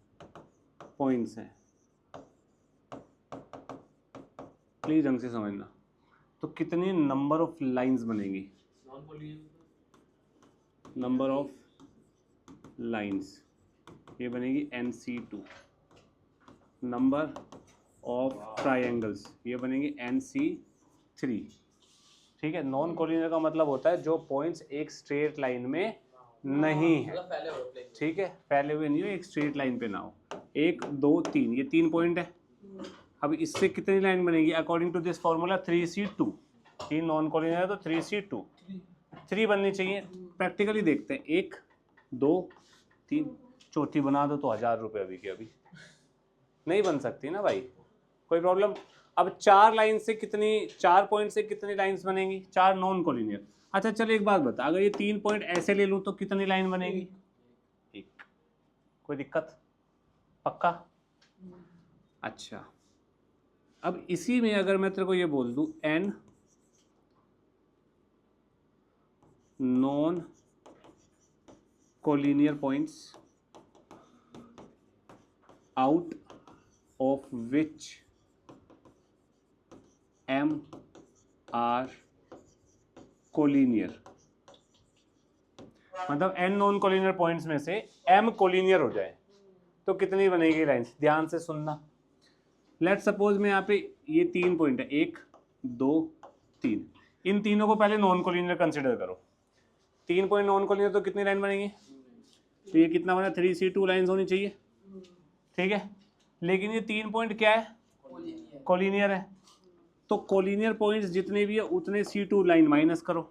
पॉइंट्स हैं, प्लीज ढंग से समझना। तो कितने नंबर ऑफ लाइंस बनेंगी? नंबर ऑफ लाइंस, ये बनेगी NC2। नंबर ऑफ ट्राइंगल्स, ये बनेगी NC3। ठीक है, नॉन कोलिनियर का मतलब होता है जो पॉइंट्स एक स्ट्रेट लाइन में नहीं है। ठीक है, फैले हुए नहीं हो, एक स्ट्रेट लाइन पे ना हो। 1 2 3, ये 3 पॉइंट है। अब इससे कितनी लाइन बनेगी according to this formula? 3C2। 3 non collinear है तो 3C2, 3 बननी चाहिए। प्रैक्टिकली देखते हैं, 1 2 3, चौथी बना दो तो 1000 रुपये अभी के अभी। नहीं बन सकती ना भाई, कोई प्रॉब्लम। अब 4 लाइन से कितनी, 4 पॉइंट से कितनी लाइंस बनेगी? 4 नॉन कोलिनियर। अच्छा चल एक बात बता, अगर ये 3 पॉइंट ऐसे ले लूँ तो कितनी लाइन बनेगी? 1। कोई दिक्कत? पक्का? अच्छा, अब इसी में अगर मैं तेरे को ये बोल दूं n non collinear points out of which m are collinear, मतलब n नॉन कोलिनियर पॉइंट्स में से m कोलिनियर हो जाए तो कितनी बनेगी लाइंस? ध्यान से सुनना। लेट सपोज में यहाँ पे ये 3 पॉइंट है, 1 2 3, इन तीनों को पहले नॉन कोलिनियर कंसिडर करो। 3 पॉइंट नॉन कोलिनियर तो कितनी लाइन बनेगी? तो ये कितना बना? 3C2 लाइंस होनी चाहिए। ठीक है, लेकिन ये 3 पॉइंट क्या है? कोलिनियर है। तो कोलिनियर पॉइंट्स जितने भी है उतने C2 लाइन माइनस करो,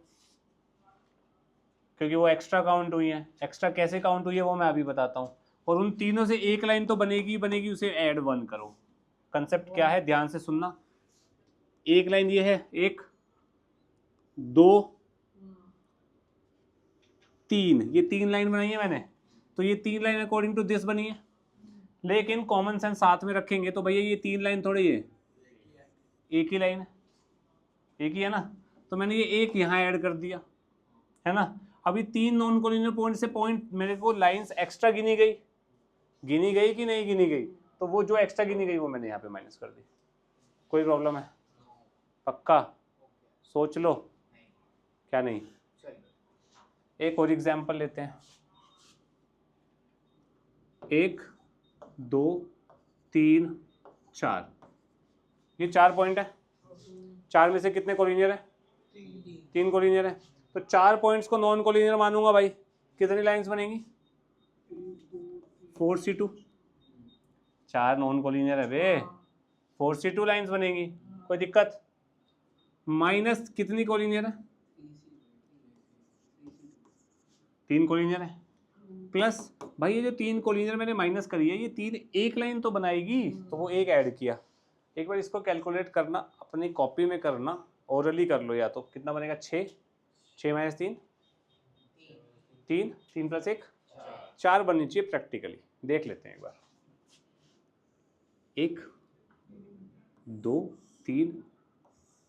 क्योंकि वो एक्स्ट्रा काउंट हुई है। एक्स्ट्रा कैसे काउंट हुई है वो मैं अभी बताता हूँ। और उन तीनों से एक लाइन तो बनेगी ही बनेगी, उसे ऐड 1 करो। कंसेप्ट क्या है, ध्यान से सुनना। एक लाइन ये है, 1 2 3, ये 3 लाइन बनाई है मैंने, तो ये 3 लाइन अकॉर्डिंग टू दिस बनी है। लेकिन कॉमन सेंस साथ में रखेंगे तो भैया ये 3 लाइन थोड़ी है, एक ही लाइन है, एक ही है ना। तो मैंने ये एक यहाँ ऐड कर दिया, है ना। अभी 3 नॉन कोलिनियर पॉइंट से पॉइंट मेरे को लाइंस एक्स्ट्रा गिनी गई कि नहीं गिनी गई? तो वो जो एक्स्ट्रा गिनी गई वो मैंने यहाँ पे माइनस कर दी। कोई प्रॉब्लम है? पक्का? सोच लो। क्या नहीं? एक और एग्जाम्पल लेते हैं। 1 2 3 4, ये 4 पॉइंट है। 4 में से कितने कोलिनियर है? 3 कोलिनियर है। तो 4 पॉइंट्स को नॉन कोलिनियर मानूंगा भाई, कितनी लाइंस बनेंगी? 4C2। 4 नॉन कोलिनियर है बे, 4C2 लाइंस बनेंगी। कोई दिक्कत? माइनस कितनी कोलिनियर है? 3 कोलिनियर है। प्लस भाई ये जो 3 कोलिनियर मैंने माइनस करी है, ये 3 एक लाइन तो बनाएगी, तो वो एक ऐड किया। एक बार इसको कैलकुलेट करना, अपनी कॉपी में करना, ओरली कर लो या तो। कितना बनेगा? 6 6 माइनस 3 3, 3 प्लस 1 4 बननी चाहिए। प्रैक्टिकली देख लेते हैं एक बार। 1 2 3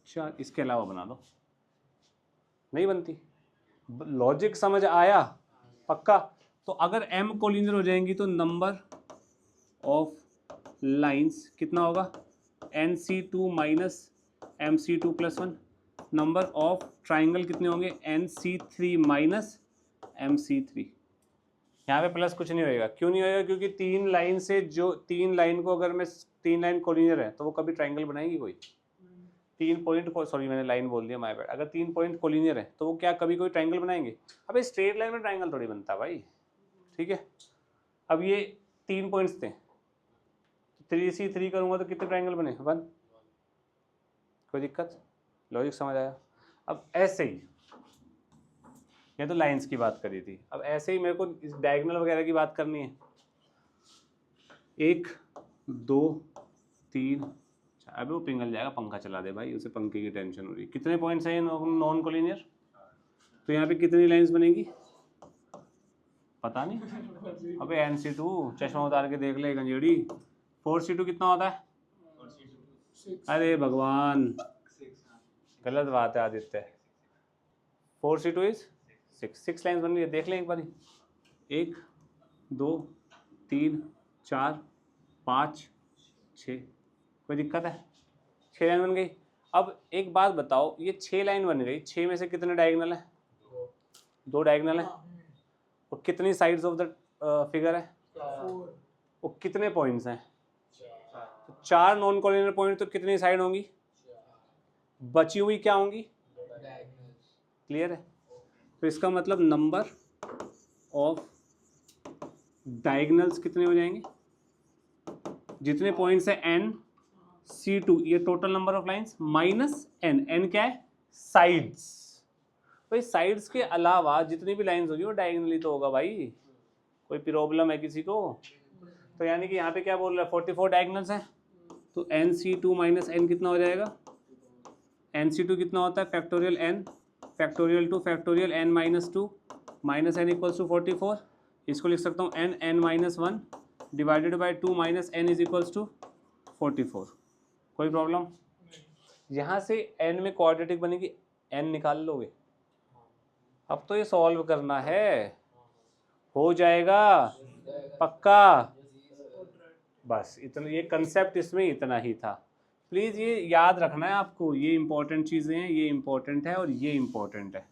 4, इसके अलावा बना दो। नहीं बनती? लॉजिक समझ आया? पक्का? तो अगर m कोलिनियर हो जाएंगी तो नंबर ऑफ लाइंस कितना होगा? NC2 minus MC2 plus 1। Number of triangle कितने होंगे? NC3 minus MC3। यहाँ पे प्लस कुछ नहीं होएगा। क्यों नहीं होएगा? क्योंकि 3 लाइन से जो 3 लाइन को अगर मैं 3 लाइन कोलिनियर है तो वो कभी ट्राइंगल बनाएगी कोई? 3 पॉइंट को, सॉरी मैंने लाइन बोल दिया, माय बैड। अगर 3 पॉइंट कोलिनियर है तो वो क्या कभी कोई ट्राइंगल बनाएंगे? अबे स्ट्रेट लाइन में ट्राइंगल थोड़ी बनता भाई। ठीक है, अब ये 3 पॉइंट्स थे, 3C3 करूँगा तो कितने ट्राइंगल बने? 1। कोई दिक्कत? लॉजिक समझ आया? अब ऐसे ही, ये तो लाइंस की बात करी थी, अब ऐसे ही मेरे को इस डायगोनल वगैरह की बात करनी है। 1 2 3 4, अबे वो पिघल जाएगा, पंखा चला दे भाई, उसे पंखे की टेंशन हो रही है। कितने पॉइंट्स हैं नॉन कोलिनियर? तो यहाँ पे कितनी लाइंस बनेगी? पता नहीं। अबे NC2 चश्मा उतार के देख ले गंजेड़ी। 4C2 कितना होता है? अरे भगवान, गलत बात है आदित्य। 4C2 इज 6 लाइन्स बन रही है, देख लें एक बार। 1 2 3 4 5 6, कोई दिक्कत है? 6 लाइन बन गई। अब एक बात बताओ, ये 6 लाइन बन गई, 6 में से कितने डायगोनल है? 2 डायगोनल है। और कितनी साइड्स ऑफ द फिगर है? 4 वो कितने पॉइंट्स हैं? 4 नॉन कॉलिनियर पॉइंट, तो कितनी साइड होंगी? बची हुई क्या होंगी? क्लियर है? तो इसका मतलब नंबर ऑफ डायगोनल्स कितने हो जाएंगे? जितने पॉइंट्स है n C2, ये total number of lines minus n क्या है? साइड्स। भाई साइड्स के अलावा जितनी भी लाइंस होगी वो डायगोनली तो होगा भाई, कोई प्रॉब्लम है किसी को? तो यानी कि यहाँ पे क्या बोल रहा है, 44 डायगोनल्स हैं, तो NC2 माइनस n कितना हो जाएगा? NC2 कितना होता है? Factorial n factorial two factorial n minus 2 minus n equals to 44। इसको लिख सकता हूँ n minus 1 divided by 2 minus n is equals to 44। कोई प्रॉब्लम? यहाँ से n में क्वाड्रेटिक बनेगी, n निकाल लोगे। अब तो ये सॉल्व करना है, हो जाएगा पक्का। बस इतना, ये कंसेप्ट इसमें इतना ही था। प्लीज़ ये याद रखना है आपको, ये इंपॉर्टेंट चीज़ें हैं, ये इंपॉर्टेंट है और ये इंपॉर्टेंट है।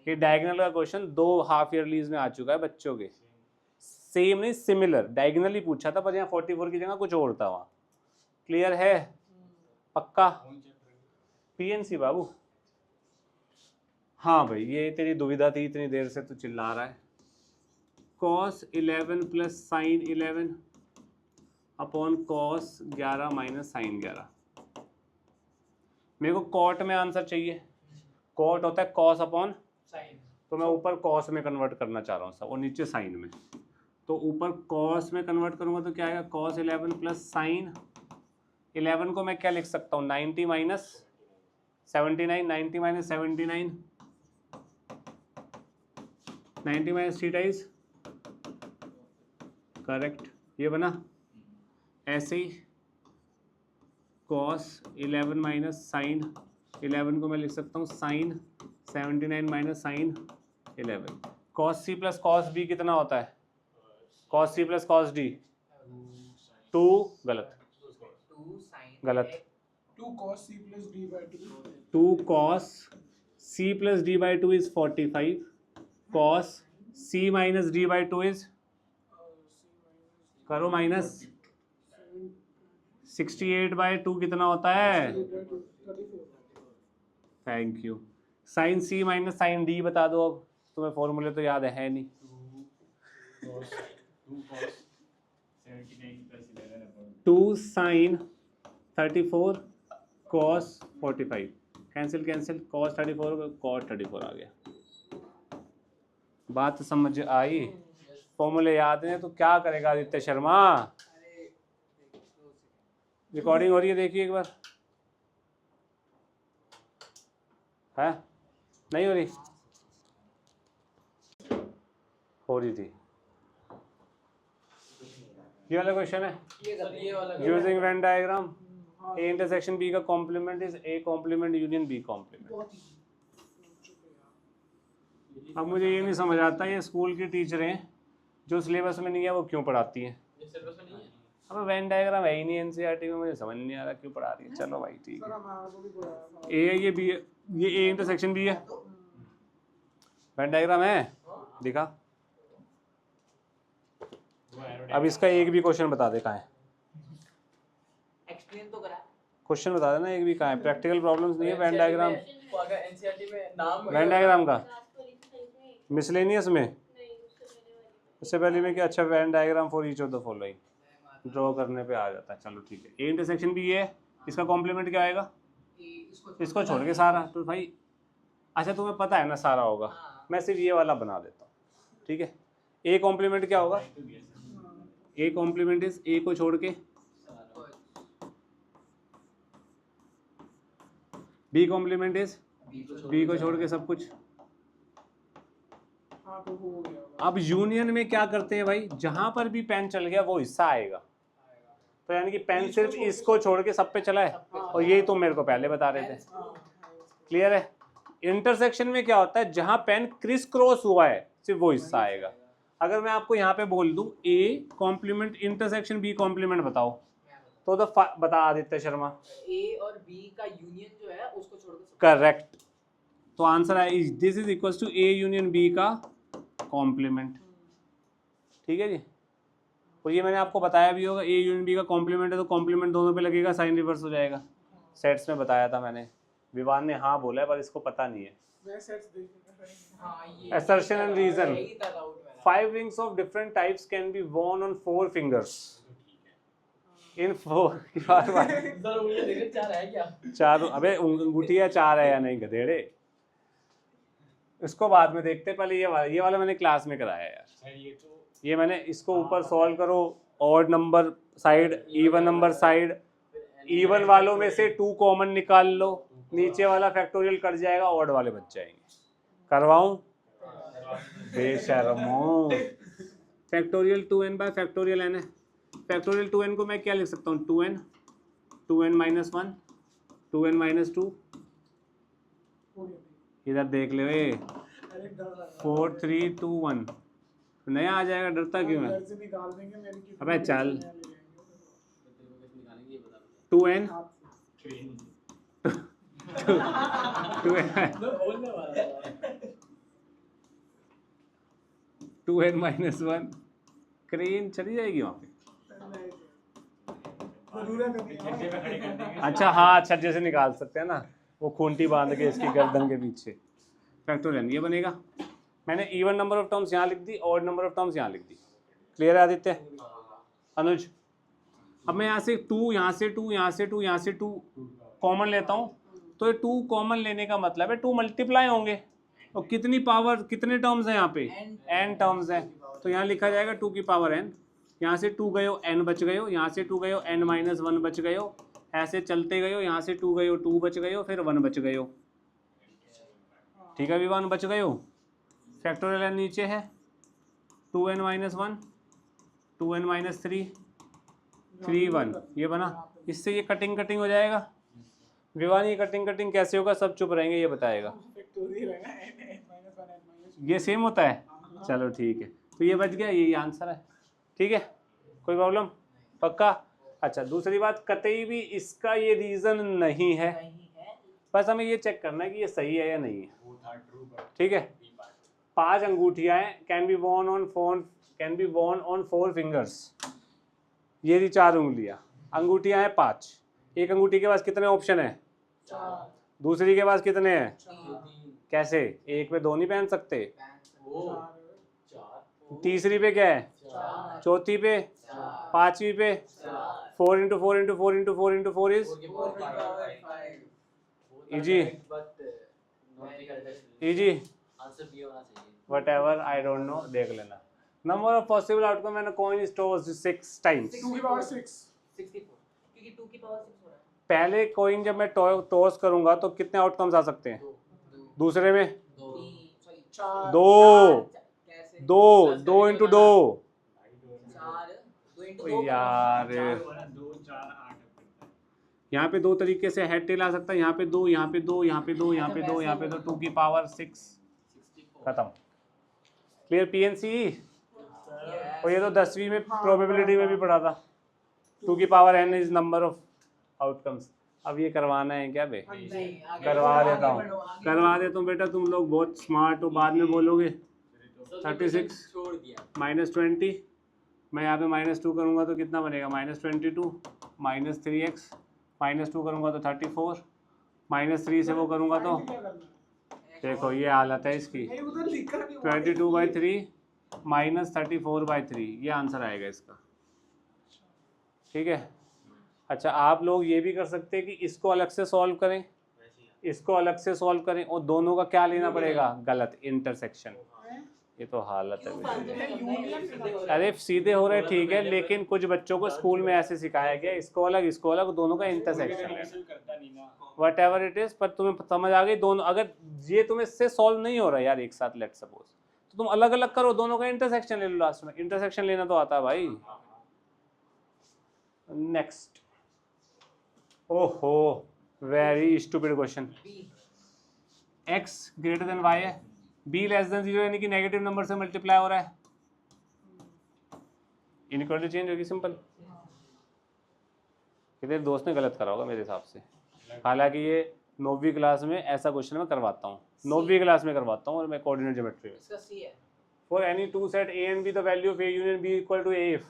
ये डायगोनल का क्वेश्चन 2 हाफ ईयरलीज में आ चुका है बच्चों के, सेम नहीं सिमिलर, डायगोनल ही पूछा था पर यहाँ 44 की जगह कुछ और था वहाँ। क्लियर है? पक्का? PNC बाबू। हाँ भाई, ये तेरी दुविधा थी, इतनी देर से तू चिल्ला रहा है। cos 11 plus sine 11 upon cos 11 minus sine 11। मेरे को कॉट में आंसर चाहिए। कॉट होता है cos अपॉन साइन, तो मैं ऊपर cos में कन्वर्ट करना चाह रहा हूँ सब, और नीचे साइन में। तो ऊपर cos में कन्वर्ट करूँगा तो क्या आएगा? cos 11 प्लस साइन 11 को मैं क्या लिख सकता हूँ? 90 minus 79, 90 minus 79, 90 minus theta is correct. ये बना। ऐसे ही cos 11 माइनस साइन 11 को मैं लिख सकता हूँ sine 79 minus sine 11। cos C plus cos B कितना होता है? cos C plus cos D 2, गलत 2 साइन गलत 2 cos C plus D by 2 2 cos C plus D by 2 is 45, cos C minus D by 2 is, करो minus, 68 by 2 कितना होता है? 34 thank you. Sine C minus sine D बता दो अब, तुम्हें फॉर्मूले तो याद है नहीं। 2 sine 34 cos 45, cancel cancel, cos 34 cos 34 आ गया। बात समझ आई? फॉर्मूले याद हैं तो क्या करेगा आदित्य शर्मा? रिकॉर्डिंग हो रही है, देखिए एक बार। है नहीं हो रही? हो रही थी। ये वाला क्वेश्चन है, ये वाला using Venn diagram A intersection B का complement is A complement union B complement. अब मुझे ये नहीं समझ आता, ये स्कूल की टीचरें जो सिलेबस में नहीं है वो क्यों पढ़ाती हैं? अब वेन डायग्राम है ही नहीं एनसीईआरटी में, मुझे समझ नहीं आ रहा क्यों पढ़ा रही है। चलो भाई ठीक सर है, हमारा को भी पढ़ाया ए है, ये बी है, ये ए इंटरसेक्शन बी है, वेन डायग्राम है, दिखा। अब इसका एक भी क्वेश्चन बता दे कहाँ है, एक्सप्लेन तो करा। क्वेश्चन बता देना एक भी कहाँ है। प्रैक्टिकल प्रॉब्लम्स नहीं है वेन डायग्राम, अगर एनसीईआरटी में नाम वेन डायग्राम का मिसलेनियस में उससे पहले में क्या? अच्छा, Venn diagram for each of the following draw करने पे आ जाता है। चलो ठीक है, ए इंटरसेक्शन भी ये है, इसका कॉम्प्लीमेंट क्या आएगा? इसको छोड़ के सारा। तो भाई अच्छा तुम्हें पता है ना सारा होगा, मैं सिर्फ ये वाला बना देता हूँ, ठीक है। ए कॉम्प्लीमेंट क्या होगा? ए कॉम्प्लीमेंट इज ए को छोड़ के, बी कॉम्प्लीमेंट इज बी को छोड़ के सब कुछ। हाँ तो वो हो गया। अब यूनियन में क्या करते हैं भाई? जहां पर भी पेन चल गया वो हिस्सा आएगा, तो यानी कि पेन सिर्फ इसको छोड़ के सब पे चला है, और यही तुम मेरे को पहले बता रहे थे। क्लियर है? इंटरसेक्शन में क्या होता है? जहां पेन क्रिस क्रॉस हुआ है सिर्फ वो हिस्सा आएगा। अगर मैं आपको यहाँ पे बोल दूं A complement intersection B complement बताओ, तो बता आदित्य शर्मा। ए और बी का यूनियन जो है उसको छोड़ के करेक्ट। तो आंसर है this is equal to A union B का कॉम्प्लीमेंट। ठीक है जी। और ये मैंने आपको बताया भी होगा, ए यूनिट बी का कॉम्प्लीमेंट है तो कॉम्प्लीमेंट दोनों पे लगेगा, साइन रिवर्स हो जाएगा। सेट्स में बताया था मैंने, विवान ने हाँ बोला है पर इसको पता नहीं है। मैं सेट्स देख हाँ ये Assertion and reason. यही था डाउट मेरा। 5 rings of different types can be worn on 4 fingers. In 4 sir मुझे देखो 4 है क्या? 4, अबे अंगूठियाँ 4 है या नहीं गधेड़े, इसको बाद में देखते, पहले ये वाला मैंने क्लास में कराया यार। सर ये तो ये मैंने इसको ऊपर सॉल्व करो, odd number side, even number side, even वालों में से 2 कॉमन निकाल लो, नीचे वाला फैक्टोरियल कट जाएगा, ऑड वाले बच जाएंगे। करवाऊं? बेशर्मो। Factorial 2n by factorial n है। फैक्टोरियल 2n को मैं क्या लिख सकता हूँ? 2n माइनस 1, 2n माइनस 2, इधर देख ले वे, 4 3 2 1 नया आ जाएगा, डरता क्यों है? से निकाल देंगे मेरी की। अबे चल 2n 2n माइनस 1, क्रेन चली जाएगी वहाँ पे। जरूरत नहीं छज्जे पे खड़े कर देंगे। अच्छा हाँ, छज्जे से निकाल सकते हैं ना, वो खूंटी बांध के इसकी गर्दन के पीछे। फैक्टोरियल ये बनेगा। मैंने इवन नंबर ऑफ टर्म्स यहाँ लिख दी, ऑड नंबर ऑफ टर्म्स यहाँ लिख दी। क्लियर है आदित्य? अनुज, अब मैं यहाँ से 2, यहाँ से 2, यहाँ से 2, यहाँ से 2 कॉमन लेता हूँ, तो ये 2 कॉमन लेने का मतलब है 2 मल्टीप्लाई होंगे, और कितनी पावर, कितने टर्म्स हैं यहाँ पे? n टर्म्स हैं, तो यहाँ लिखा जाएगा 2 की पावर n। यहाँ से 2 गए हो n बच गए हो, यहाँ से 2 गए हो n माइनस 1 बच गए हो, ऐसे चलते गए हो, यहाँ से 2 गए हो 2 बच गए हो, फिर 1 बच गए हो। ठीक है, अभी 1 बच गए हो। फैक्टोरियल n नीचे है, 2n माइनस 1, 2n माइनस 3, 3 1, ये बना। इससे ये कटिंग हो जाएगा। विवान ये कटिंग कैसे होगा? सब चुप रहेंगे, ये बताएगा। फैक्टोरियल है ना, n -1 n -2। ये सेम होता है, चलो ठीक है, तो ये बच गया, यही आंसर है। ठीक है, कोई प्रॉब्लम? पक्का? अच्छा, दूसरी बात, कतई भी इसका ये रीज़न नहीं है, बस हमें ये चेक करना है कि ये सही है या नहीं है। वो था ट्रू बट ठीक है, 5 अंगूठियाँ हैं, can be Warne on 4 fingers. ये रही 4 उंगलियाँ, अंगूठियाँ हैं 5। एक अंगूठी के पास कितने ऑप्शन है? 4 दूसरी के पास कितने हैं? 4 कैसे? एक पे 2 नहीं पहन सकते? 4 तीसरी पे क्या है? 4 चौथी पे? पांचवी पे? 4 into 4 into 4 into 4 into 4 is easy, easy, whatever, I don't know, देख लेना। Number of possible outcome when a coin is tossed 6 times। 2 की पावर 6 64 क्योंकि 2 की पावर 6 हो रहा है। पहले कॉइन जब मैं टॉस करूंगा तो कितने आउटकम्स आ सकते हैं? दूसरे में 4 2 कैसे? 2 into 2 4 2 into 2 यार, 2 4 8 यहाँ पे 2 तरीके से हेड टेल आ सकता है, यहाँ पे 2, यहाँ पे 2, यहाँ पे 2, यहाँ पे 2, यहाँ पे 2, 2 की पावर 6, खत्म। क्लियर? PNC। और ये तो 10वीं में प्रोबेबिलिटी में भी पढ़ा था, 2 की power n is number of outcomes. अब ये करवाना है क्या बे? करवा देता हूँ बेटा, तुम लोग बहुत स्मार्ट हो, बाद में बोलोगे 36 -20, मैं यहाँ पे -2 करूँगा तो कितना बनेगा? -22, -3x, -2 करूँगा तो 34, -3 से वो करूँगा तो देखो ये हालत है इसकी, नहीं उधर लिखा नहीं हुआ। 22/3 -34/3, ये आंसर आएगा इसका। ठीक है, अच्छा आप लोग ये भी कर सकते हैं कि इसको अलग से सॉल्व करें, इसको अलग से सॉल्व करें, और दोनों का क्या लेना पड़ेगा? गलत, इंटरसेक्शन। ये तो हालत है मेरी। अरे सीधे हो रहे ठीक है, लेकिन कुछ बच्चों को स्कूल में ऐसे सिखाया गया, इसको अलग दोनों का इंटरसेक्शन है, करता नहीं ना। What ever it is. पर तुम्हें समझ आ गई दोनों, अगर ये तुम्हें इससे सॉल्व नहीं हो रहा यार एक साथ, लेट सपोज, तो तुम अलग अलग करो, दोनों का इंटरसेक्शन ले लो लास्ट में। इंटरसेक्शन लेना तो आता है भाई। नेक्स्ट, ओहो very stupid question. x greater then y है, b लेस देन 0 यानी कि नेगेटिव नंबर से मल्टीप्लाई हो रहा है, इनइक्वालिटी चेंज होगी, सिंपल। तेरे दोस्त ने गलत करा होगा मेरे हिसाब से, हालांकि ये 9वीं क्लास में ऐसा क्वेश्चन मैं करवाता हूँ, 9वीं क्लास में करवाता हूँ, और मैं कोऑर्डिनेट ज्योमेट्री में। इसका C है। for any two set A and B the value of A union B equal to A if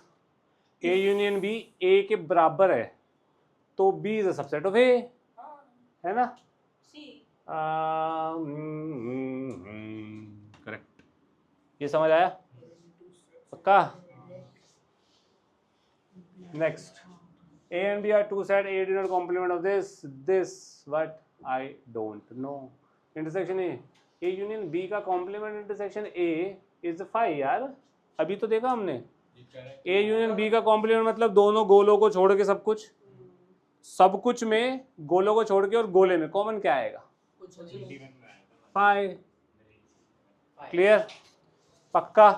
A union B A के बराबर है तो B is a subset of A, है ना? करेक्ट, ये समझ आया? पक्का? Next, A and B are two set A denote complement of this what I don't know. Intersection A union B का complement intersection A is phi यार, अभी तो देखा हमने. A union B का complement मतलब दोनों गोलों को छोड़ के सब कुछ में गोलों को छोड़ के और गोले में कॉमन क्या आएगा? फाई. क्लियर? पक्का?